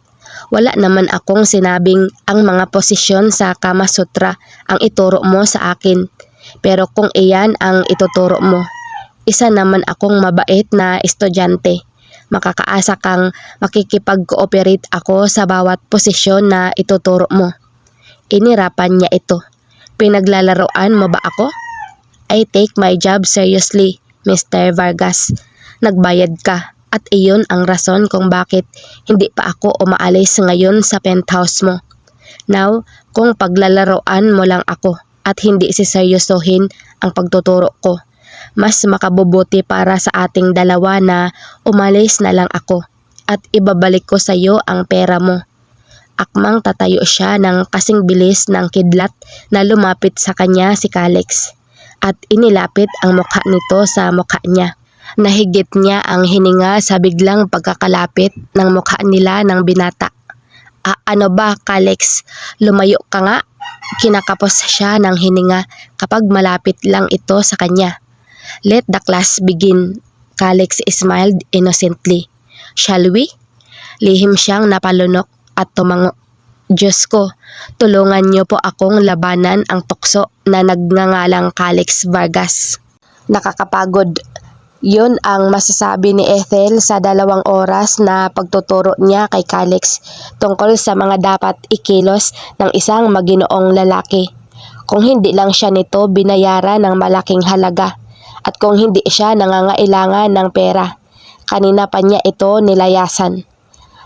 [SPEAKER 1] Wala naman akong sinabing ang mga posisyon sa Kama Sutra ang ituro mo sa akin. Pero kung iyan ang ituturo mo, isa naman akong mabait na estudyante. Makakaasa kang makikipag-cooperate ako sa bawat posisyon na ituturo mo. Inirapan niya ito. Pinaglalaroan mo ba ako? I take my job seriously, Mr. Vargas. Nagbayad ka at iyon ang rason kung bakit hindi pa ako umaalis ngayon sa penthouse mo. Now, kung paglalaroan mo lang ako at hindi siseryosohin ang pagtuturo ko, mas makabubuti para sa ating dalawa na umalis na lang ako at ibabalik ko sa iyo ang pera mo. Akmang tatayo siya ng kasing bilis ng kidlat na lumapit sa kanya si Calix at inilapit ang mukha nito sa mukha niya. Nahigit niya ang hininga sa biglang pagkakalapit ng mukha nila ng binata. Ano ba, Calix? Lumayo ka nga? Kinakapos siya ng hininga kapag malapit lang ito sa kanya. Let the class begin. Calix smiled innocently. Shall we? Lihim siyang napalunok at tumango. Diyos ko, tulungan niyo po akong labanan ang tukso na nagngangalang Calix Vargas. Nakakapagod. Yun ang masasabi ni Ethel sa 2 oras na pagtuturo niya kay Calix tungkol sa mga dapat ikilos ng isang maginoong lalaki. Kung hindi lang siya nito binayaran ng malaking halaga at kung hindi siya nangangailangan ng pera, kanina pa niya ito nilayasan.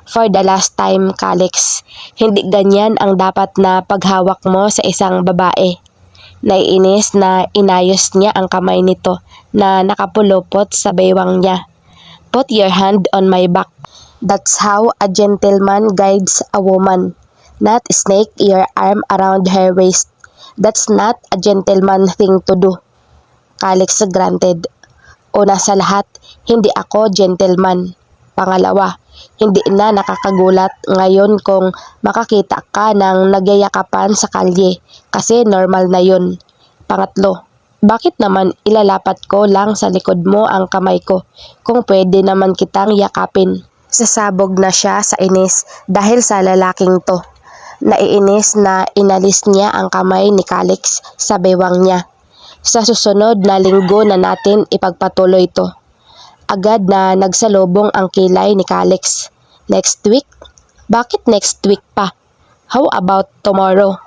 [SPEAKER 1] For the last time, Calix, hindi ganyan ang dapat na paghawak mo sa isang babae. Naiinis na inayos niya ang kamay nito na nakapulupot sa baywang niya. Put your hand on my back. That's how a gentleman guides a woman. Not snake your arm around her waist. That's not a gentleman thing to do. Calix granted. Una sa lahat, hindi ako gentleman. Pangalawa, hindi na nakakagulat ngayon kung makakita ka ng nagyayakapan sa kalye kasi normal na yun. Pangatlo, bakit naman ilalapat ko lang sa likod mo ang kamay ko kung pwede naman kitang yakapin? Sasabog na siya sa inis dahil sa lalaking to. Naiinis na inalis niya ang kamay ni Calix sa bewang niya. Sa susunod na linggo na natin ipagpatuloy ito. Agad na nagsalubong ang kilay ni Calix. Next week? Bakit next week pa? How about tomorrow?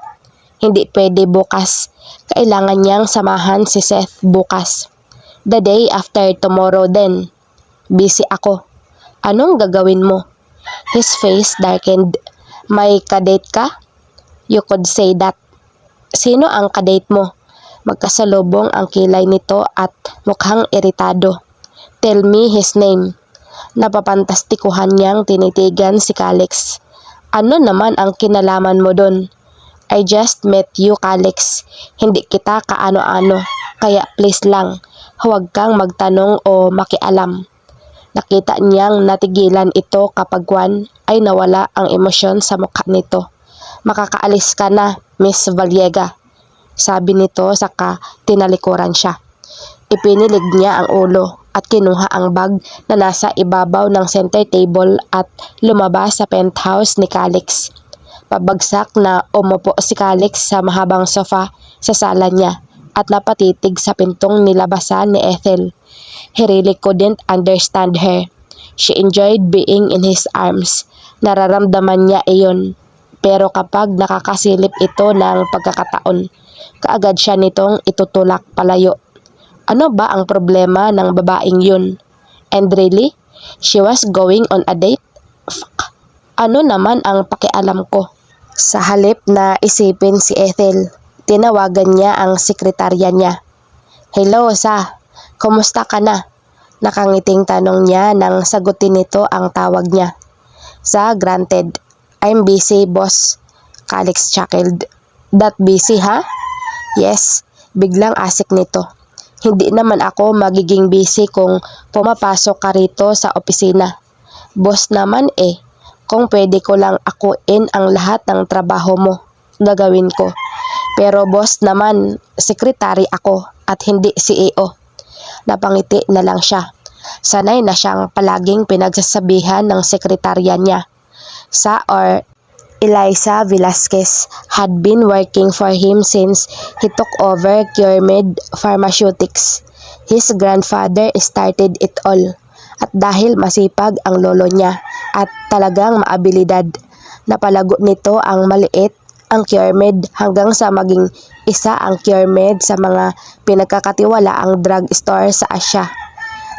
[SPEAKER 1] Hindi pwede bukas. Kailangan niyang samahan si Seth bukas. The day after tomorrow then. Busy ako. Anong gagawin mo? His face darkened. May kadate ka? You could say that. Sino ang kadate mo? Magkasalubong ang kilay nito at mukhang iritado. Tell me his name. Napapantastikuhan niyang tinitigan si Calix. Ano naman ang kinalaman mo dun? I just met you, Calix. Hindi kita kaano-ano. Kaya please lang, huwag kang magtanong o makialam. Nakita niyang natigilan ito kapag ay nawala ang emosyon sa mukha nito. Makakaalis ka na, Miss Valiega. Sabi nito saka tinalikuran siya. Ipinilig niya ang ulo at kinuha ang bag na nasa ibabaw ng center table at lumabas sa penthouse ni Calix. Pabagsak na umupo si Calix sa mahabang sofa sa sala niya at napatitig sa pintong nilabasan ni Ethel. He really couldn't understand her. She enjoyed being in his arms. Nararamdaman niya iyon. Pero kapag nakakasilip ito ng pagkakataon, kaagad siya nitong itutulak palayo. Ano ba ang problema ng babaeng yun? And really? She was going on a date? Fuck. Ano naman ang pakialam ko? Sa halip na isipin si Ethel, tinawagan niya ang sekretarya niya. Hello, Sa. Kumusta ka na? Nakangiting tanong niya nang sagutin nito ang tawag niya. Sa granted. I'm busy, boss. Calix chuckled. That busy, ha? Yes. Biglang asik nito. Hindi naman ako magiging busy kung pumapasok ka rito sa opisina. Boss naman eh. Kung pwede ko lang akuin ang lahat ng trabaho mo, gagawin ko. Pero boss naman, sekretary ako at hindi CEO. Napangiti na lang siya. Sanay na siyang palaging pinagsasabihan ng sekretarya niya. Sa or Eliza Velasquez had been working for him since he took over CureMed Pharmaceutics. His grandfather started it all. At dahil masipag ang lolo niya at talagang maabilidad, napalago nito ang maliit ang CureMed hanggang sa maging isa ang CureMed sa mga pinagkakatiwalaang drugstore sa Asia.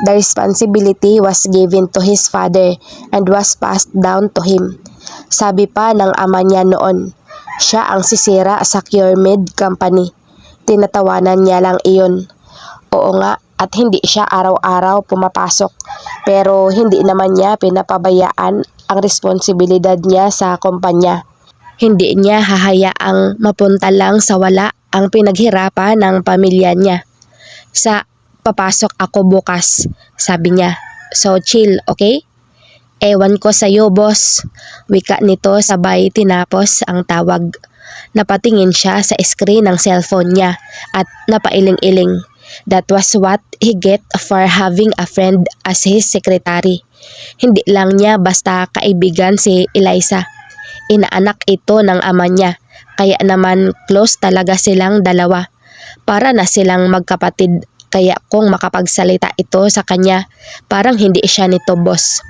[SPEAKER 1] The responsibility was given to his father and was passed down to him. Sabi pa ng ama niya noon, siya ang sisira sa CureMed Company. Tinatawanan niya lang iyon. Oo nga, at hindi siya araw-araw pumapasok, pero hindi naman niya pinapabayaan ang responsibilidad niya sa kumpanya. Hindi niya hahayaang mapunta lang sa wala ang pinaghirapan ng pamilya niya. Sa papasok ako bukas, sabi niya. So chill, okay? Ewan ko sa'yo, boss. Wika nito sabay tinapos ang tawag. Napatingin siya sa screen ng cellphone niya at napailing-iling. That was what he get for having a friend as his secretary. Hindi lang niya basta kaibigan si Eliza. Inaanak ito ng ama niya, kaya naman close talaga silang dalawa. Para na silang magkapatid, kaya kung makapagsalita ito sa kanya, parang hindi siya nito boss.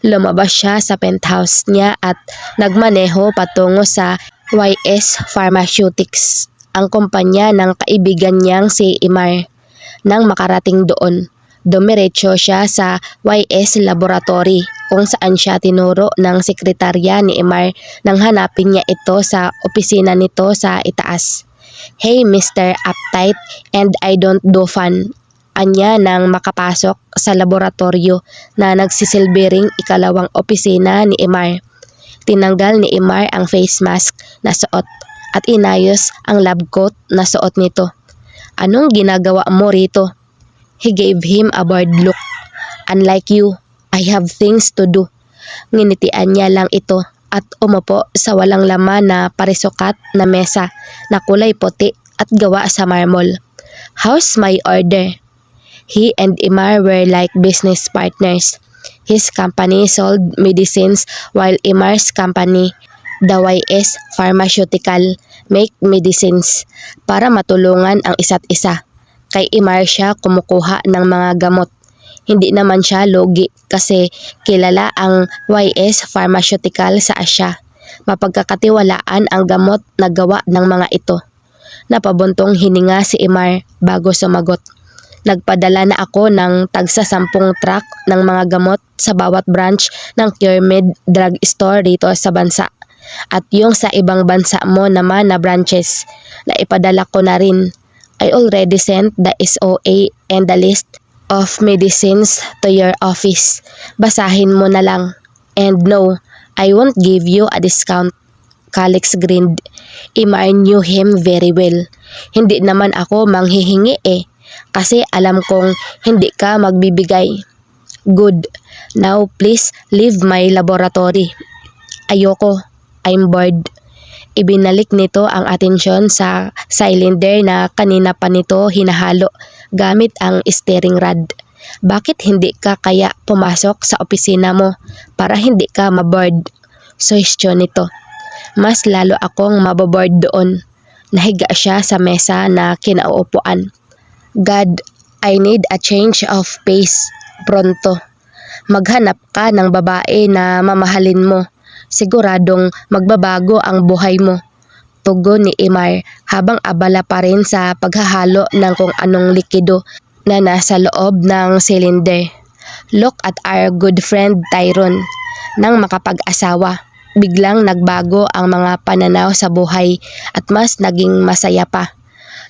[SPEAKER 1] Lumabas siya sa penthouse niya at nagmaneho patungo sa YS Pharmaceutics, ang kumpanya ng kaibigan niyang si Imar. Nang makarating doon, dumiretso siya sa YS Laboratory kung saan siya tinuro ng sekretarya ni Imar nang hanapin niya ito sa opisina nito sa itaas. "Hey Mr. Uptight, and I don't do fun." Anya nang makapasok sa laboratorio na nagsisilbing ikalawang opisina ni Imar. Tinanggal ni Imar ang face mask na suot at inayos ang lab coat na suot nito. "Anong ginagawa mo rito?" He gave him a bored look. "Unlike you, I have things to do." Nginitian niya lang ito at umupo sa walang laman na parisukat na mesa na kulay puti at gawa sa marmol. "How's my order?" He and Imar were like business partners. His company sold medicines while Imar's company, the YS Pharmaceutical, make medicines para matulungan ang isa't isa. Kay Imar siya kumukuha ng mga gamot. Hindi naman siya logi kasi kilala ang YS Pharmaceutical sa Asya. Mapagkakatiwalaan ang gamot na gawa ng mga ito. Napabuntong hininga si Imar bago sumagot. "Nagpadala na ako ng tagsa 10 truck ng mga gamot sa bawat branch ng CureMed Drug Store dito sa bansa. At yung sa ibang bansa mo naman na branches, na ipadala ko na rin. I already sent the SOA and the list of medicines to your office. Basahin mo na lang. And no, I won't give you a discount." Calix grinned. Imar knew him very well. "Hindi naman ako manghihingi eh. Kasi alam kong hindi ka magbibigay." "Good. Now please leave my laboratory." "Ayoko. I'm bored." Ibinalik nito ang atensyon sa cylinder na kanina pa nito hinahalo gamit ang steering rod. "Bakit hindi ka kaya pumasok sa opisina mo para hindi ka maboard?" Suhestyon nito. "Mas lalo akong maboboard doon." Nahiga siya sa mesa na kinauupuan. "God, I need a change of pace. Pronto. Maghanap ka ng babae na mamahalin mo. Siguradong magbabago ang buhay mo." Tugon ni Imar habang abala pa rin sa paghahalo ng kung anong likido na nasa loob ng cylinder. "Look at our good friend Tyron." Nang makapag-asawa, biglang nagbago ang mga pananaw sa buhay at mas naging masaya pa.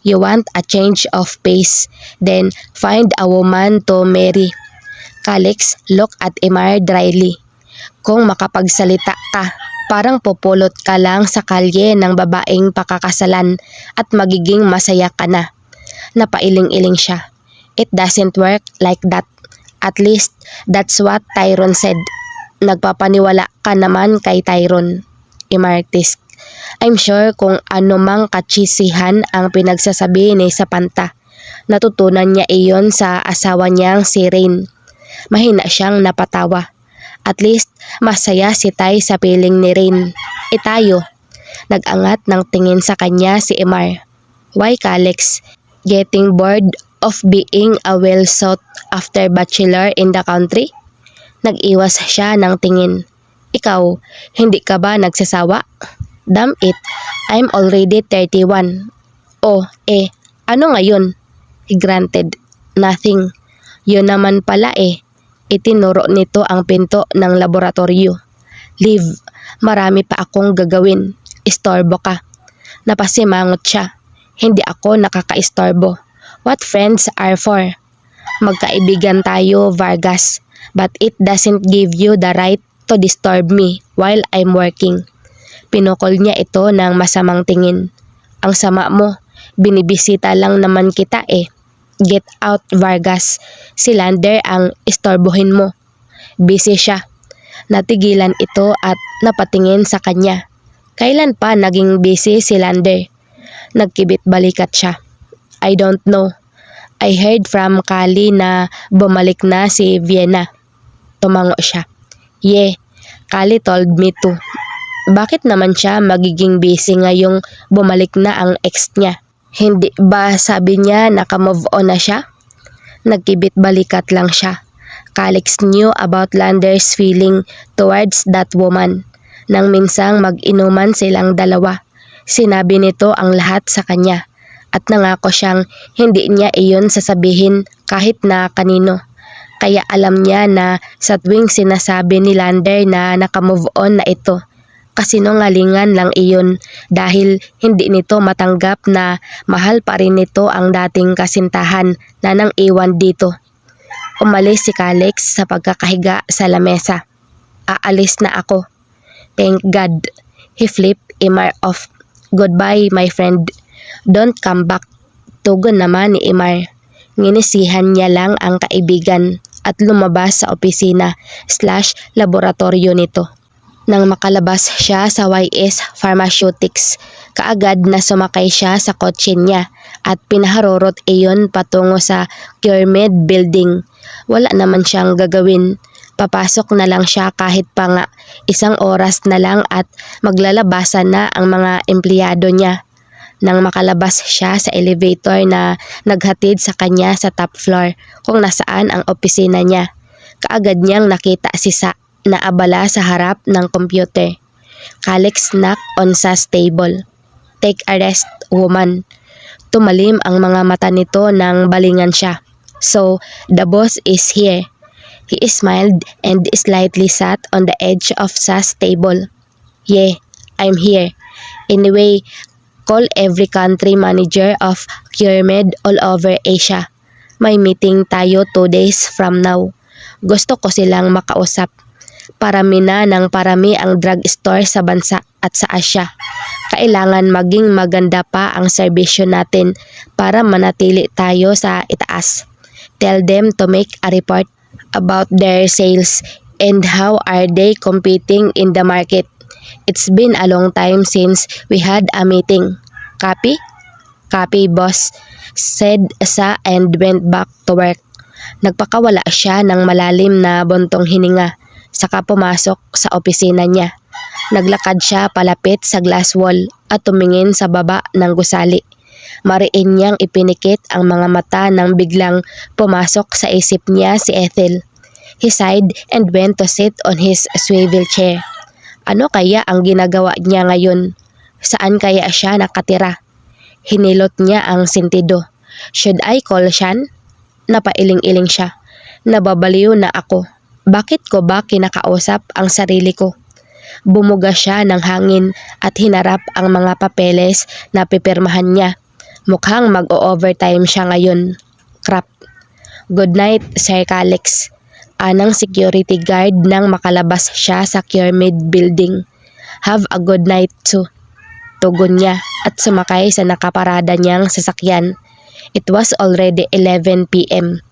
[SPEAKER 1] "You want a change of pace, then find a woman to marry." Calix looked at Imar dryly. "Kung makapagsalita ka, parang pupulot ka lang sa kalye ng babaeng pakakasalan at magiging masaya ka na." Napailing-iling siya. "It doesn't work like that. At least, that's what Tyron said." "Nagpapaniwala ka naman kay Tyron." Imar tisked. "I'm sure kung ano mang katsisihan ang pinagsasabi ni Sapanta, natutunan niya iyon sa asawa niyang si Rain." Mahina siyang napatawa. "At least, masaya si Ty sa piling ni Rain. Tayo." Nag-angat ng tingin sa kanya si Imar. "Why, Calix? Getting bored of being a well-sought-after bachelor in the country?" Nag-iwas siya ng tingin. "Ikaw, hindi ka ba nagsasawa?" "Damn it, I'm already 31. "Oh, ano ngayon?" He grunted. "Nothing." "Yun naman pala eh." Itinuro nito ang pinto ng laboratorio. "Leave. Marami pa akong gagawin. Istorbo ka." Napasimangot siya. "Hindi ako nakakaistorbo. What friends are for?" "Magkaibigan tayo, Vargas. But it doesn't give you the right to disturb me while I'm working." Pinukol niya ito ng masamang tingin. "Ang sama mo. Binibisita lang naman kita eh." "Get out, Vargas. Si Lander ang istorbohin mo." Busy siya. Natigilan ito at napatingin sa kanya. Kailan pa naging busy si Lander? Nagkibit balikat siya. "I don't know. I heard from Kali na bumalik na si Vienna." Tumango siya. "Yeah, Kali told me too." "Bakit naman siya magiging busy ngayong bumalik na ang ex niya? Hindi ba sabi niya naka-move on na siya?" Nagkibit balikat lang siya. Calix knew about Lander's feeling towards that woman. Nang minsang mag-inuman silang dalawa, sinabi nito ang lahat sa kanya at nangako siyang hindi niya iyon sasabihin kahit na kanino. Kaya alam niya na sa tuwing sinasabi ni Lander na naka-move on na ito, Kasinungalingan lang iyon dahil hindi nito matanggap na mahal pa rin nito ang dating kasintahan na nang iwan dito. Umalis si Calix sa pagkakahiga sa lamesa. Aalis na ako. Thank God. He flipped Imar off. Goodbye, my friend. Don't come back. Tugon naman ni Imar. Nginisihan niya lang ang kaibigan at lumabas sa opisina/laboratorio nito. Nang makalabas siya sa YS Pharmaceutics, kaagad na sumakay siya sa kotse niya at pinaharurot iyon patungo sa CureMed building. Wala naman siyang gagawin. Papasok na lang siya kahit pa nga 1 oras na lang at maglalabasan na ang mga empleyado niya. Nang makalabas siya sa elevator na naghatid sa kanya sa top floor kung nasaan ang opisina niya, kaagad niyang nakita si Sa na abala sa harap ng computer. Calix knock on Sa's table. Take a rest, woman. Tumalim ang mga mata nito nang balingan siya. So, the boss is here. He smiled and slightly sat on the edge of Sa's table. Yeah, I'm here. Anyway, call every country manager of CureMed all over Asia. May meeting tayo 2 days from now. Gusto ko silang makausap. Parami na ng parami ang drugstore sa bansa at sa Asia. Kailangan maging maganda pa ang serbisyo natin para manatili tayo sa itaas. Tell them to make a report about their sales and how are they competing in the market. It's been a long time since we had a meeting. Copy? Copy, boss, said Sa and went back to work. Nagpakawala siya ng malalim na buntong hininga. Saka pumasok sa opisina niya. Naglakad siya palapit sa glass wall at tumingin sa baba ng gusali. Mariin niyang ipinikit ang mga mata nang biglang pumasok sa isip niya si Ethel. He sighed and went to sit on his swivel chair. Ano kaya ang ginagawa niya ngayon? Saan kaya siya nakatira? Hinilot niya ang sentido. Should I call Shan? Napailing-iling siya. Nababaliw na ako. Bakit ko ba kinakausap ang sarili ko? Bumuga siya ng hangin at hinarap ang mga papeles na pipirmahan niya. Mukhang mag-o-overtime siya ngayon. Crap. Good night, Sir Calix. Anang security guard nang makalabas siya sa CureMed building. Have a good night too. Tugon niya at sumakay sa nakaparada niyang sasakyan. It was already 11 p.m.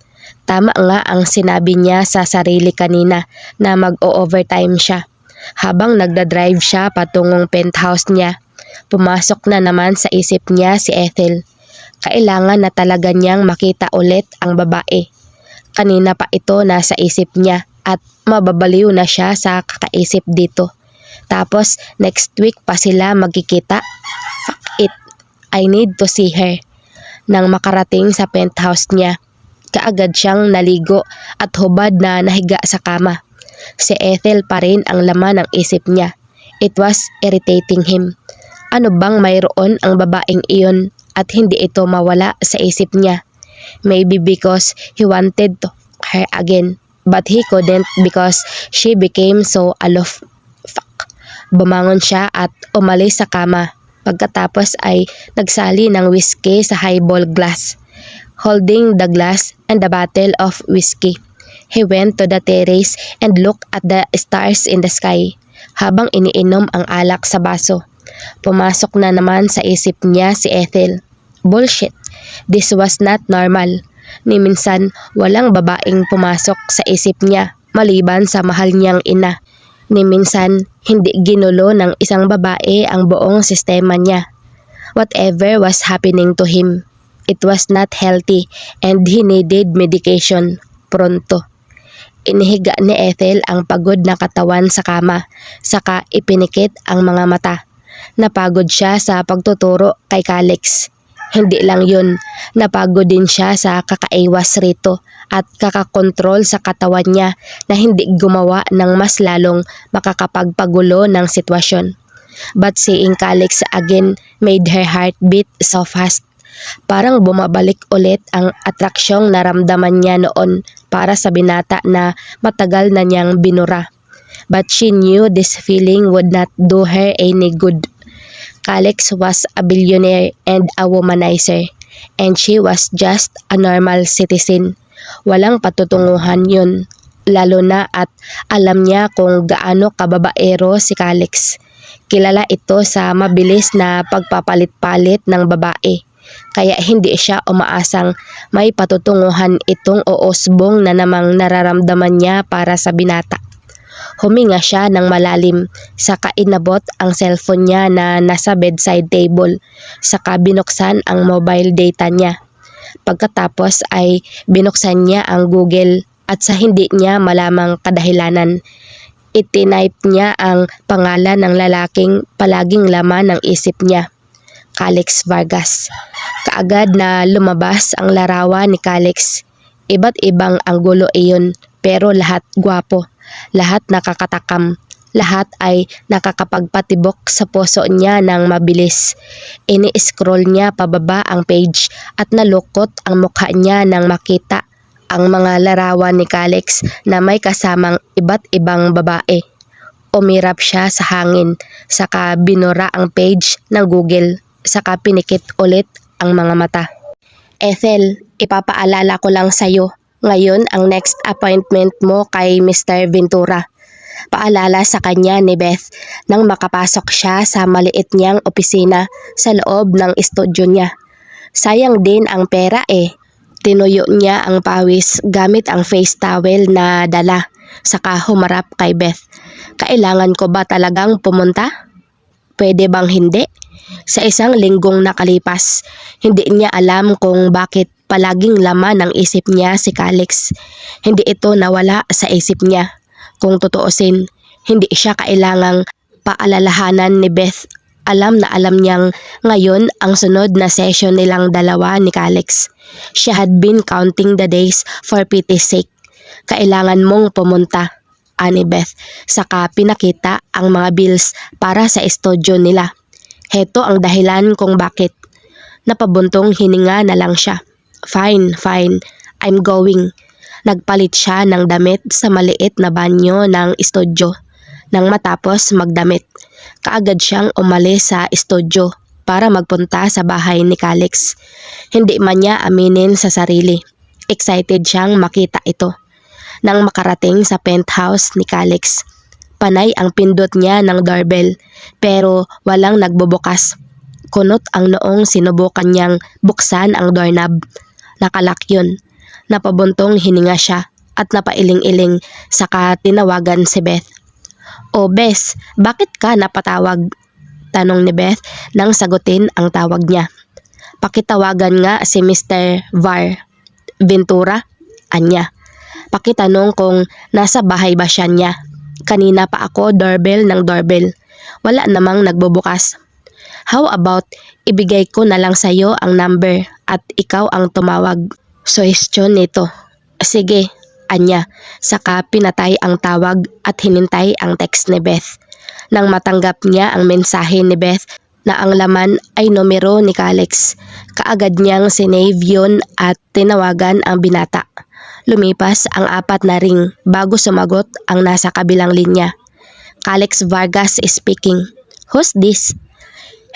[SPEAKER 1] Tama nga ang sinabi niya sa sarili kanina na mag-o-overtime siya. Habang nagdadrive siya patungong penthouse niya, pumasok na naman sa isip niya si Ethel. Kailangan na talaga niyang makita ulit ang babae. Kanina pa ito nasa isip niya at mababaliw na siya sa kakaisip dito. Tapos next week pa sila magkikita. Fuck it, I need to see her. Nang makarating sa penthouse niya, kaagad siyang naligo at hubad na nahiga sa kama. Si Ethel pa rin ang laman ng isip niya. It was irritating him. Ano bang mayroon ang babaeng iyon at hindi ito mawala sa isip niya? Maybe because he wanted to her again, but he couldn't because she became so aloof. Fuck. Bumangon siya at umalis sa kama. Pagkatapos ay nagsali ng whiskey sa highball glass. Holding the glass and the bottle of whiskey, he went to the terrace and looked at the stars in the sky habang iniinom ang alak sa baso. Pumasok na naman sa isip niya si Ethel. Bullshit. This was not normal. Ni minsan walang babaeng pumasok sa isip niya maliban sa mahal niyang ina. Ni minsan hindi ginulo ng isang babae ang buong sistema niya. Whatever was happening to him, it was not healthy and he needed medication pronto. Inihiga ni Ethel ang pagod na katawan sa kama, saka ipinikit ang mga mata. Napagod siya sa pagtuturo kay Calix. Hindi lang yun, napagod din siya sa kakaiwas rito at kakakontrol sa katawan niya na hindi gumawa ng mas lalong makakapagpagulo ng sitwasyon. But seeing Calix again made her heart beat so fast. Parang bumabalik ulit ang atraksyong naramdaman niya noon para sa binata na matagal na niyang binura. but she knew this feeling would not do her any good. Calix was a billionaire and a womanizer, and she was just a normal citizen. Walang patutunguhan yun, lalo na at alam niya kung gaano kababaero si Calix. Kilala ito sa mabilis na pagpapalit-palit ng babae, kaya hindi siya umaasang may patutunguhan itong uusbong na namang nararamdaman niya para sa binata. Huminga siya ng malalim, saka inabot ang cellphone niya na nasa bedside table, saka binuksan ang mobile data niya. Pagkatapos ay binuksan niya ang Google at sa hindi niya malamang kadahilanan, itinype niya ang pangalan ng lalaking palaging laman ng isip niya, Calix Vargas. Kaagad na lumabas ang larawan ni Calix. Iba't ibang anggulo iyon, pero lahat gwapo. Lahat nakakatakam, lahat ay nakakapagpatibok sa puso niya ng mabilis. Ini-scroll niya pababa ang page at nalukot ang mukha niya nang makita ang mga larawan ni Calix na may kasamang iba't ibang babae. Umirap siya sa hangin, saka binura ang page ng Google, saka pinikit ulit ang mga mata. Ethel, ipapaalala ko lang sa'yo. Ngayon ang next appointment mo kay Mr. Ventura. Paalala sa kanya ni Beth nang makapasok siya sa maliit niyang opisina sa loob ng estudyo niya. Sayang din ang pera eh. Tinuyo niya ang pawis gamit ang face towel na dala, saka humarap kay Beth. Kailangan ko ba talagang pumunta? Pwede bang hindi? Sa isang linggong nakalipas, hindi niya alam kung bakit palaging laman ng isip niya si Calix. Hindi ito nawala sa isip niya. Kung tutuusin, hindi siya kailangang paalalahanan ni Beth. Alam na alam niyang ngayon ang sunod na session nilang dalawa ni Calix. She had been counting the days for pity's sake. Kailangan mong pumunta, ani Beth. Saka pinakita ang mga bills para sa estudyo nila. Heto ang dahilan kung bakit. Napabuntong hininga na lang siya. Fine, I'm going. Nagpalit siya ng damit sa maliit na banyo ng estudyo. Nang matapos magdamit, kaagad siyang umalis sa estudyo para magpunta sa bahay ni Calix. Hindi man niya aminin sa sarili. Excited siyang makita ito. Nang makarating sa penthouse ni Calix, panay ang pindot niya ng doorbell pero walang nagbubukas. Kunot ang noong sinubukan niyang buksan ang doorknob. Nakalak yun. Napabuntong hininga siya at napailing-iling, saka tinawagan si Beth. "O Bes, bakit ka napatawag?" tanong ni Beth nang sagutin ang tawag niya. "Pakitawagan nga si Mr. Ventura, anya. Pakitanong kung nasa bahay ba siya niya. Kanina pa ako doorbell ng doorbell. Wala namang nagbubukas. How about ibigay ko na lang sa'yo ang number at ikaw ang tumawag?" Suhestyon nito. "Sige, anya." Saka pinatay ang tawag at hinintay ang text ni Beth. Nang matanggap niya ang mensahe ni Beth na ang laman ay numero ni Calix, kaagad niyang sinave yun at tinawagan ang binata. Lumipas ang 4 na ring bago sumagot ang nasa kabilang linya. "Calix Vargas is speaking. Who's this?"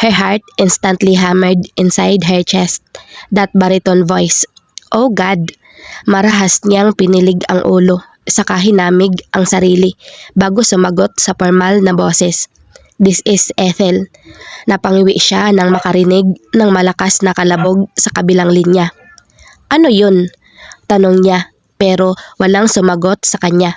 [SPEAKER 1] Her heart instantly hammered inside her chest. That baritone voice. Oh God! Marahas niyang pinilig ang ulo, saka hinamig ang sarili bago sumagot sa formal na boses. "This is Ethel." Napangiwi siya nang makarinig ng malakas na kalabog sa kabilang linya. "Ano yun?" tanong niya, pero walang sumagot sa kanya.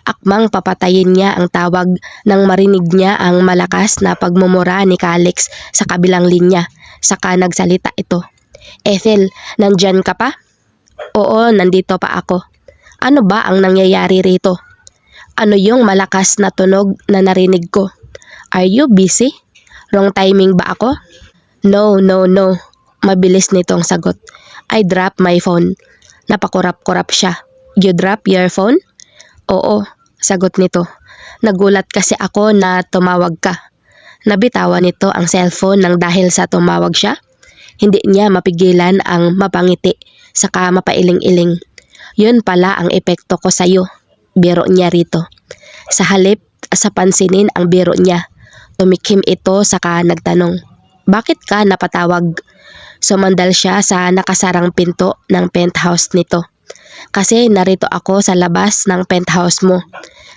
[SPEAKER 1] Akmang papatayin niya ang tawag nang marinig niya ang malakas na pagmumura ni Calix sa kabilang linya, saka nagsalita ito. "Ethel, nandyan ka pa?" "Oo, nandito pa ako." "Ano ba ang nangyayari rito?" "Ano yung malakas na tunog na narinig ko?" "Are you busy? Wrong timing ba ako?" No. Mabilis nitong sagot. "I dropped my phone." Napakurap-kurap siya. "You drop your phone?" "Oo," sagot nito. "Nagulat kasi ako na tumawag ka." Nabitawan nito ang cellphone nang dahil sa tumawag siya. Hindi niya mapigilan ang mapangiti, saka mapailing-iling. "Yun pala ang epekto ko sa'yo," biro niya rito. Sa halip sa pansinin ang biro niya, tumikim ito saka nagtanong, "Bakit ka napatawag?" Sumandal siya sa nakasarang pinto ng penthouse nito. "Kasi narito ako sa labas ng penthouse mo.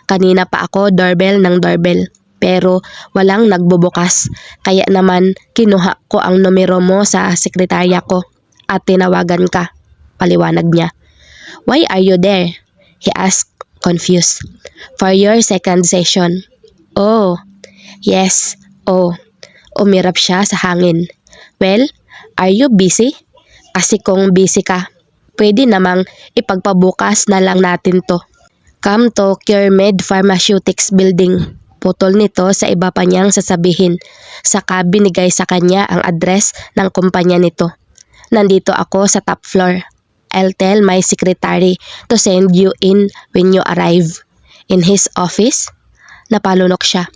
[SPEAKER 1] Kanina pa ako doorbell ng doorbell, pero walang nagbubukas. Kaya naman kinuha ko ang numero mo sa sekretarya ko at tinawagan ka," paliwanag niya. "Why are you there?" he asked, confused. "For your second session." "Oh, yes, oh." Umirap siya sa hangin. "Well, are you busy? Kasi kung busy ka, pwede namang ipagpabukas na lang natin to. Come to CureMed Pharmaceutics Building." Putol nito sa iba pa niyang sasabihin. Saka binigay sa kanya ang address ng kumpanya nito. "Nandito ako sa top floor. I'll tell my secretary to send you in when you arrive." In his office? Napalunok siya.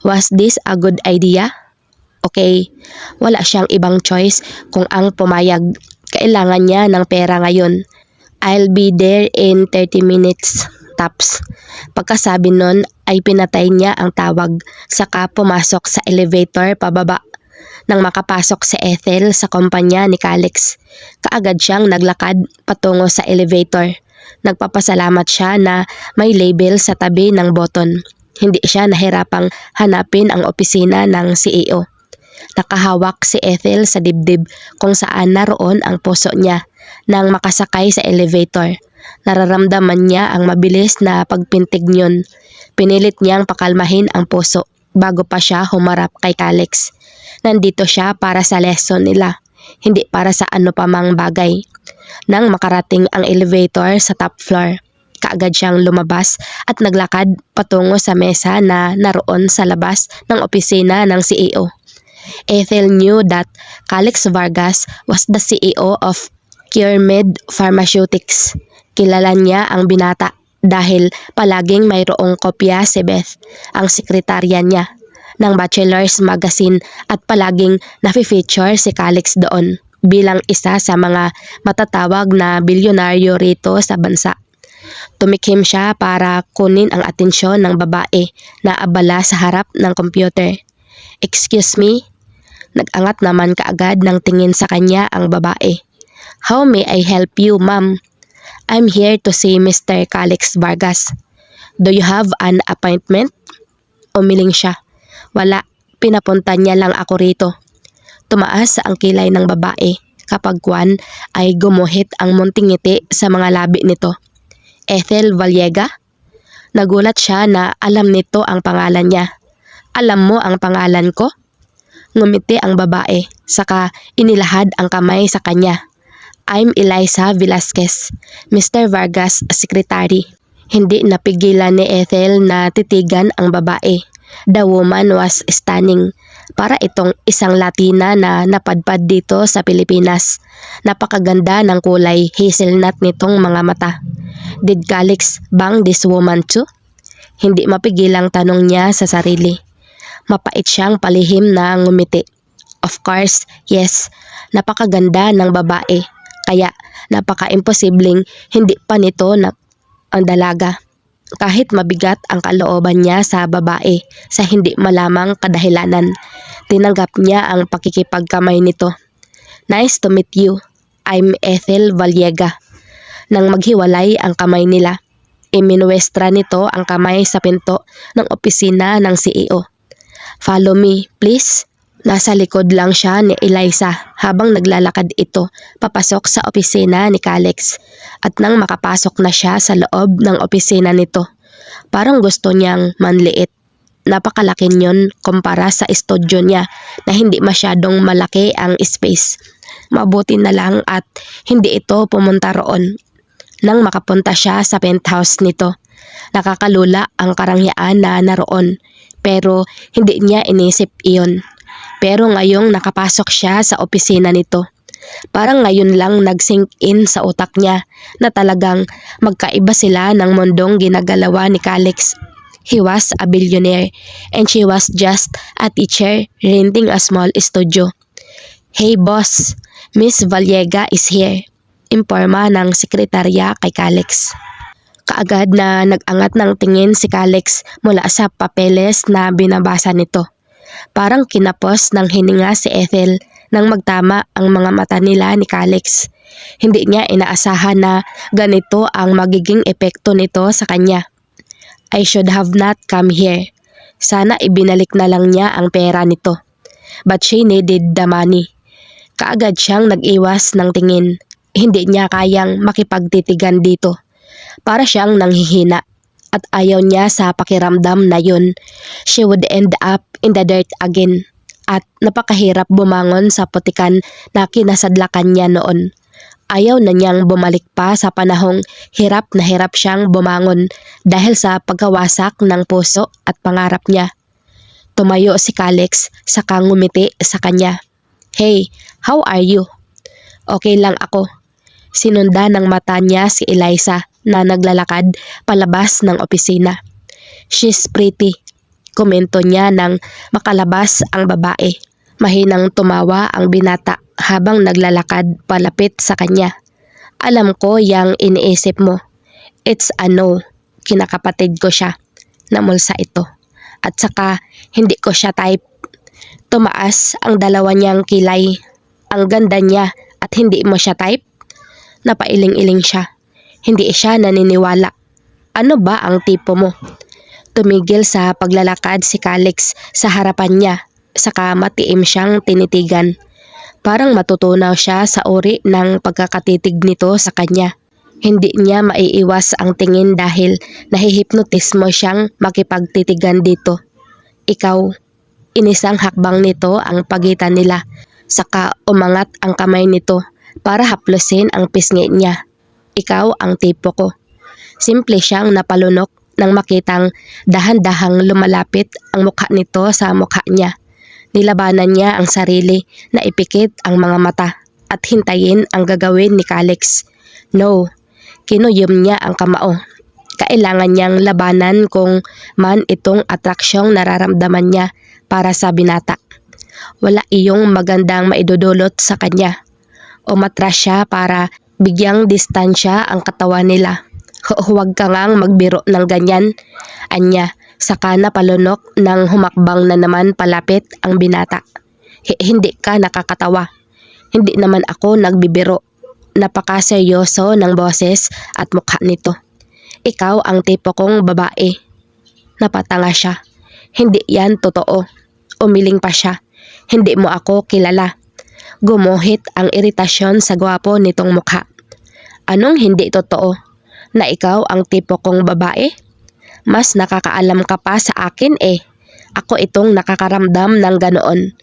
[SPEAKER 1] Was this a good idea? Okay, wala siyang ibang choice kung ang pumayag. Kailangan niya ng pera ngayon. "I'll be there in 30 minutes, tops." Pagkasabi nun ay pinatay niya ang tawag, saka pumasok sa elevator pababa. Nang makapasok si Ethel sa kumpanya ni Calix, kaagad siyang naglakad patungo sa elevator. Nagpapasalamat siya na may label sa tabi ng button. Hindi siya nahirapang hanapin ang opisina ng CEO. Nakahawak si Ethel sa dibdib kung saan naroon ang puso niya. Nang makasakay sa elevator, nararamdaman niya ang mabilis na pagpintig niyon. Pinilit niyang pakalmahin ang puso bago pa siya humarap kay Calix. Nandito siya para sa lesson nila, hindi para sa ano pa mang bagay. Nang makarating ang elevator sa top floor, kaagad siyang lumabas at naglakad patungo sa mesa na naroon sa labas ng opisina ng CEO. Ethel knew that Calix Vargas was the CEO of CureMed Pharmaceutics. Kilala niya ang binata dahil palaging mayroong kopya si Beth, ang sekretarya niya, ng Bachelor's Magazine at palaging nafe-feature si Calix doon bilang isa sa mga matatawag na bilyonaryo rito sa bansa. Tumikim siya para kunin ang atensyon ng babae na abala sa harap ng computer. "Excuse me?" Nag-angat naman kaagad ng tingin sa kanya ang babae. "How may I help you, ma'am?" "I'm here to see Mr. Calix Vargas." "Do you have an appointment?" Umiling siya. "Wala, pinapunta niya lang ako rito." Tumaas ang kilay ng babae. Kapag kwan ay gumuhit ang munting ngiti sa mga labi nito. "Ethel Vallega?" Nagulat siya na alam nito ang pangalan niya. "Alam mo ang pangalan ko?" Ngumiti ang babae, saka inilahad ang kamay sa kanya. "I'm Eliza Velasquez, Mr. Vargas' secretary." Hindi napigilan ni Ethel na titigan ang babae. The woman was stunning. Para itong isang Latina na napadpad dito sa Pilipinas. Napakaganda ng kulay hazelnut nitong mga mata. Did Calix bang this woman too? Hindi mapigilang tanong niya sa sarili. Mapait siyang palihim na ngumiti. Of course, yes. Napakaganda ng babae. Kaya napaka-imposibleng hindi pa nito ang dalaga. Kahit mabigat ang kalooban niya sa babae sa hindi malamang kadahilanan, tinanggap niya ang pakikipagkamay nito. "Nice to meet you. I'm Ethel Vallega." Nang maghiwalay ang kamay nila, iminuestra nito ang kamay sa pinto ng opisina ng CEO. "Follow me, please." Nasa likod lang siya ni Eliza habang naglalakad ito papasok sa opisina ni Calix. At nang makapasok na siya sa loob ng opisina nito, parang gusto niyang manliit. Napakalaki niyon kumpara sa estudyo niya na hindi masyadong malaki ang space. Mabuti na lang at hindi ito pumunta roon. Nang makapunta siya sa penthouse nito, nakakalula ang karangyaan na naroon pero hindi niya inisip iyon. Pero ngayong nakapasok siya sa opisina nito, parang ngayon lang nag-sink in sa utak niya na talagang magkaiba sila ng mundong ginagalawa ni Calix. He was a billionaire and she was just a teacher renting a small studio. "Hey boss, Miss Vallega is here," imporma ng sekretarya kay Calix. Kaagad na nag-angat ng tingin si Calix mula sa papeles na binabasa nito. Parang kinapos ng hininga si Ethel nang magtama ang mga mata nila ni Calix. Hindi niya inaasahan na ganito ang magiging epekto nito sa kanya. I should have not come here. Sana ibinalik na lang niya ang pera nito. But she needed the money. Kaagad siyang nag-iwas ng tingin. Hindi niya kayang makipagtitigan dito. Para siyang nanghihina at ayaw niya sa pakiramdam na yun. She would end up in the dirt again. At napakahirap bumangon sa putikan na kinasadlakan niya noon. Ayaw na niyang bumalik pa sa panahong hirap na hirap siyang bumangon dahil sa pagkawasak ng puso at pangarap niya. Tumayo si Calix saka ngumiti sa kanya. Hey, how are you? Okay lang ako. Sinunda ng mata niya si Eliza na naglalakad palabas ng opisina. She's pretty. Komento niya nang makalabas ang babae. Mahinang tumawa ang binata habang naglalakad palapit sa kanya. Alam ko yang iniisip mo. It's a no. Kinakapatid ko siya. Namulsa ito. At saka hindi ko siya type. Tumaas ang dalawa niyang kilay. Ang ganda niya at hindi mo siya type? Napailing-iling siya. Hindi siya naniniwala. Ano ba ang tipo mo? Tumigil sa paglalakad si Calix sa harapan niya, saka matiim siyang tinitigan. Parang matutunaw siya sa uri ng pagkakatitig nito sa kanya. Hindi niya maiiwas ang tingin dahil nahihipnotismo siyang makipagtitigan dito. Ikaw, inisang hakbang nito ang pagitan nila, saka umangat ang kamay nito para haplusin ang pisngi niya. Ikaw ang tipo ko. Simple siyang napalunok nang makitang dahan-dahang lumalapit ang mukha nito sa mukha niya. Nilabanan niya ang sarili na ipikit ang mga mata at hintayin ang gagawin ni Calix. No, kinuyom niya ang kamao. Kailangan niyang labanan kung man itong atraksyong nararamdaman niya para sa binata. Wala iyong magandang maidudulot sa kanya. Umatras siya para bigyang distansya ang katawan nila. Huwag ka ngang magbiro ng ganyan, anya, saka napalunok nang humakbang na naman palapit ang binata. Hindi ka nakakatawa. Hindi naman ako nagbibiro. Napakaseryoso ng boses at mukha nito. Ikaw ang tipo kong babae. Napatanga siya. Hindi yan totoo. Umiling pa siya. Hindi mo ako kilala. Gumuhit ang iritasyon sa gwapo nitong mukha. Anong hindi totoo? Na ikaw ang tipo kong babae? Mas nakakaalam ka pa sa akin eh. Ako itong nakakaramdam ng ganoon.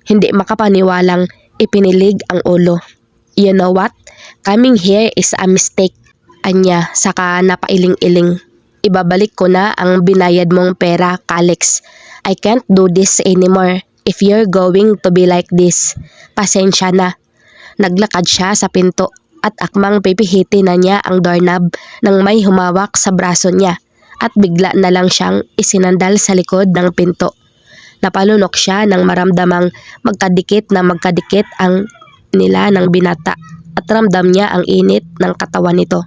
[SPEAKER 1] Hindi makapaniwalang ipinilig ang ulo. You know what? Coming here is a mistake. Anya, saka napailing-iling. Ibabalik ko na ang binayad mong pera, Calix. I can't do this anymore if you're going to be like this. Pasensya na. Naglakad siya sa pinto at akmang pipihiti na niya ang doorknob nang may humawak sa braso niya at bigla na lang siyang isinandal sa likod ng pinto. Napalunok siya nang maramdamang magkadikit ang nila ng binata at ramdam niya ang init ng katawan nito.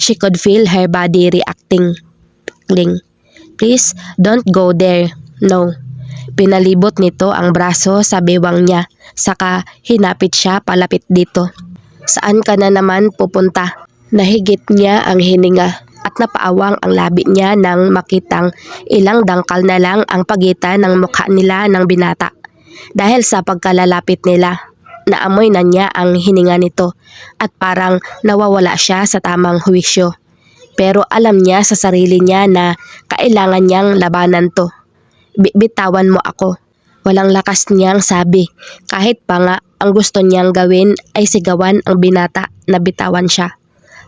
[SPEAKER 1] She could feel her body reacting. Please don't go there. No. Pinalibot nito ang braso sa bewang niya saka hinapit siya palapit dito. Saan ka na naman pupunta? Nahigit niya ang hininga at napaawang ang labi niya nang makitang ilang dangkal na lang ang pagitan ng mukha nila ng binata. Dahil sa pagkalalapit nila, naamoy na niya ang hininga nito at parang nawawala siya sa tamang huwisyo. Pero alam niya sa sarili niya na kailangan niyang labanan to. Bitawan mo ako. Walang lakas niyang sabi, kahit pa nga ang gusto niyang gawin ay sigawan ang binata na bitawan siya.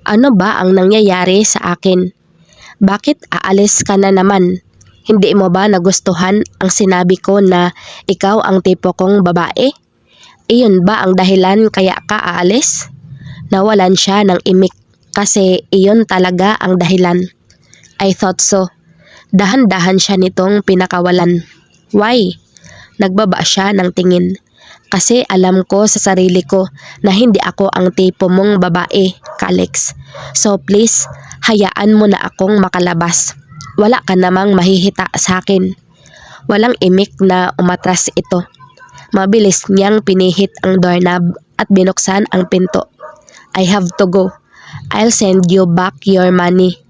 [SPEAKER 1] Ano ba ang nangyayari sa akin? Bakit aalis ka na naman? Hindi mo ba nagustuhan ang sinabi ko na ikaw ang tipo kong babae? Iyon ba ang dahilan kaya ka aalis? Nawalan siya ng imik kasi iyon talaga ang dahilan. I thought so. Dahan-dahan siya nitong pinakawalan. Why? Nagbaba siya ng tingin. Kasi alam ko sa sarili ko na hindi ako ang tipo mong babae, Calix. So please, hayaan mo na akong makalabas. Wala ka namang mahihita sa akin. Walang imik na umatras ito. Mabilis niyang pinihit ang doorknob at binuksan ang pinto. I have to go. I'll send you back your money.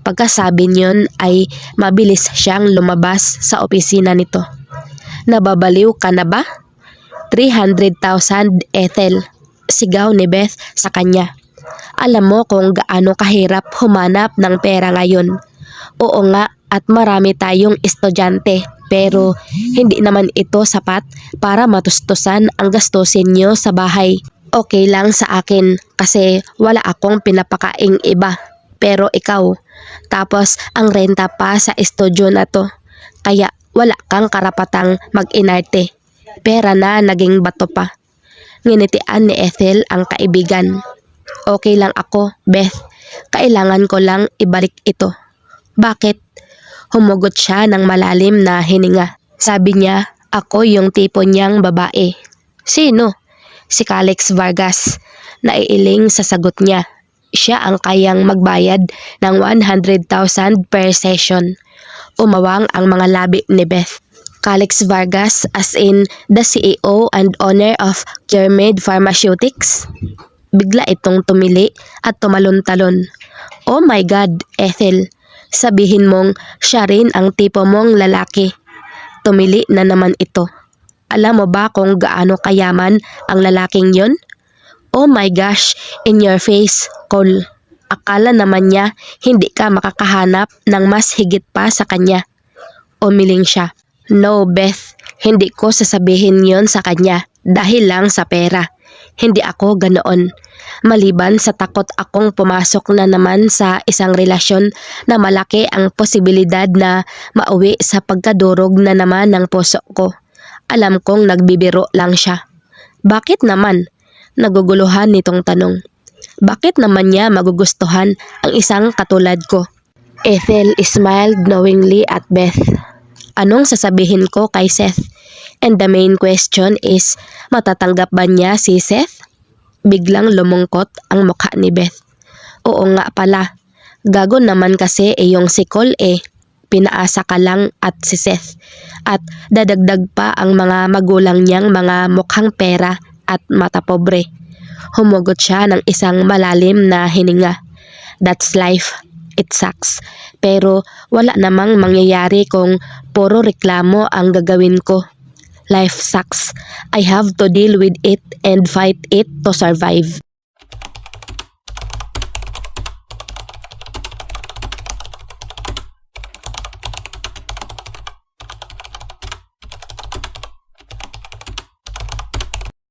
[SPEAKER 1] Pagkasabi niyon ay mabilis siyang lumabas sa opisina nito. Nababaliw ka na ba? 300,000 Ethel. Sigaw ni Beth sa kanya. Alam mo kung gaano kahirap humanap ng pera ngayon. Oo nga, at marami tayong estudyante, pero hindi naman ito sapat para matustusan ang gastusin niyo sa bahay. Okay lang sa akin kasi wala akong pinapakaing iba. Pero ikaw, tapos ang renta pa sa estudyo na to. Kaya wala kang karapatang mag-inarte. Pera na naging bato pa. Nginitian ni Ethel ang kaibigan. Okay lang ako, Beth. Kailangan ko lang ibalik ito. Bakit? Humugot siya ng malalim na hininga. Sabi niya, ako yung tipo niyang babae. Sino? Si Calix Vargas. Naiiling sa sagot niya. Siya ang kayang magbayad ng 100,000 per session. Umawang ang mga labi ni Beth. Calix Vargas as in the CEO and owner of Kermade Pharmaceutics? Bigla itong tumili at tumalon-talon. Oh my God, Ethel. Sabihin mong siya rin ang tipo mong lalaki. Tumili na naman ito. Alam mo ba kung gaano kayaman ang lalaking yon? Oh my gosh, in your face, Cole. Akala naman niya hindi ka makakahanap ng mas higit pa sa kanya. Umiling siya. No, Beth, hindi ko sasabihin yon sa kanya dahil lang sa pera. Hindi ako ganoon. Maliban sa takot akong pumasok na naman sa isang relasyon na malaki ang posibilidad na mauwi sa pagkadurog na naman ng puso ko. Alam kong nagbibiro lang siya. Bakit naman? Naguguluhan nitong tanong. Bakit naman niya magugustuhan ang isang katulad ko? Ethel smiled knowingly at Beth. Anong sasabihin ko kay Seth? And the main question is, matatanggap ba niya si Seth? Biglang lumungkot ang mukha ni Beth. Oo nga pala. Gago naman kasi yung si Cole Pinaasa ka lang at si Seth. At dadagdag pa ang mga magulang niyang mga mukhang pera at mata pobre. Humugot siya ng isang malalim na hininga. That's life. It sucks. Pero wala namang mangyayari kung puro reklamo ang gagawin ko. Life sucks. I have to deal with it and fight it to survive.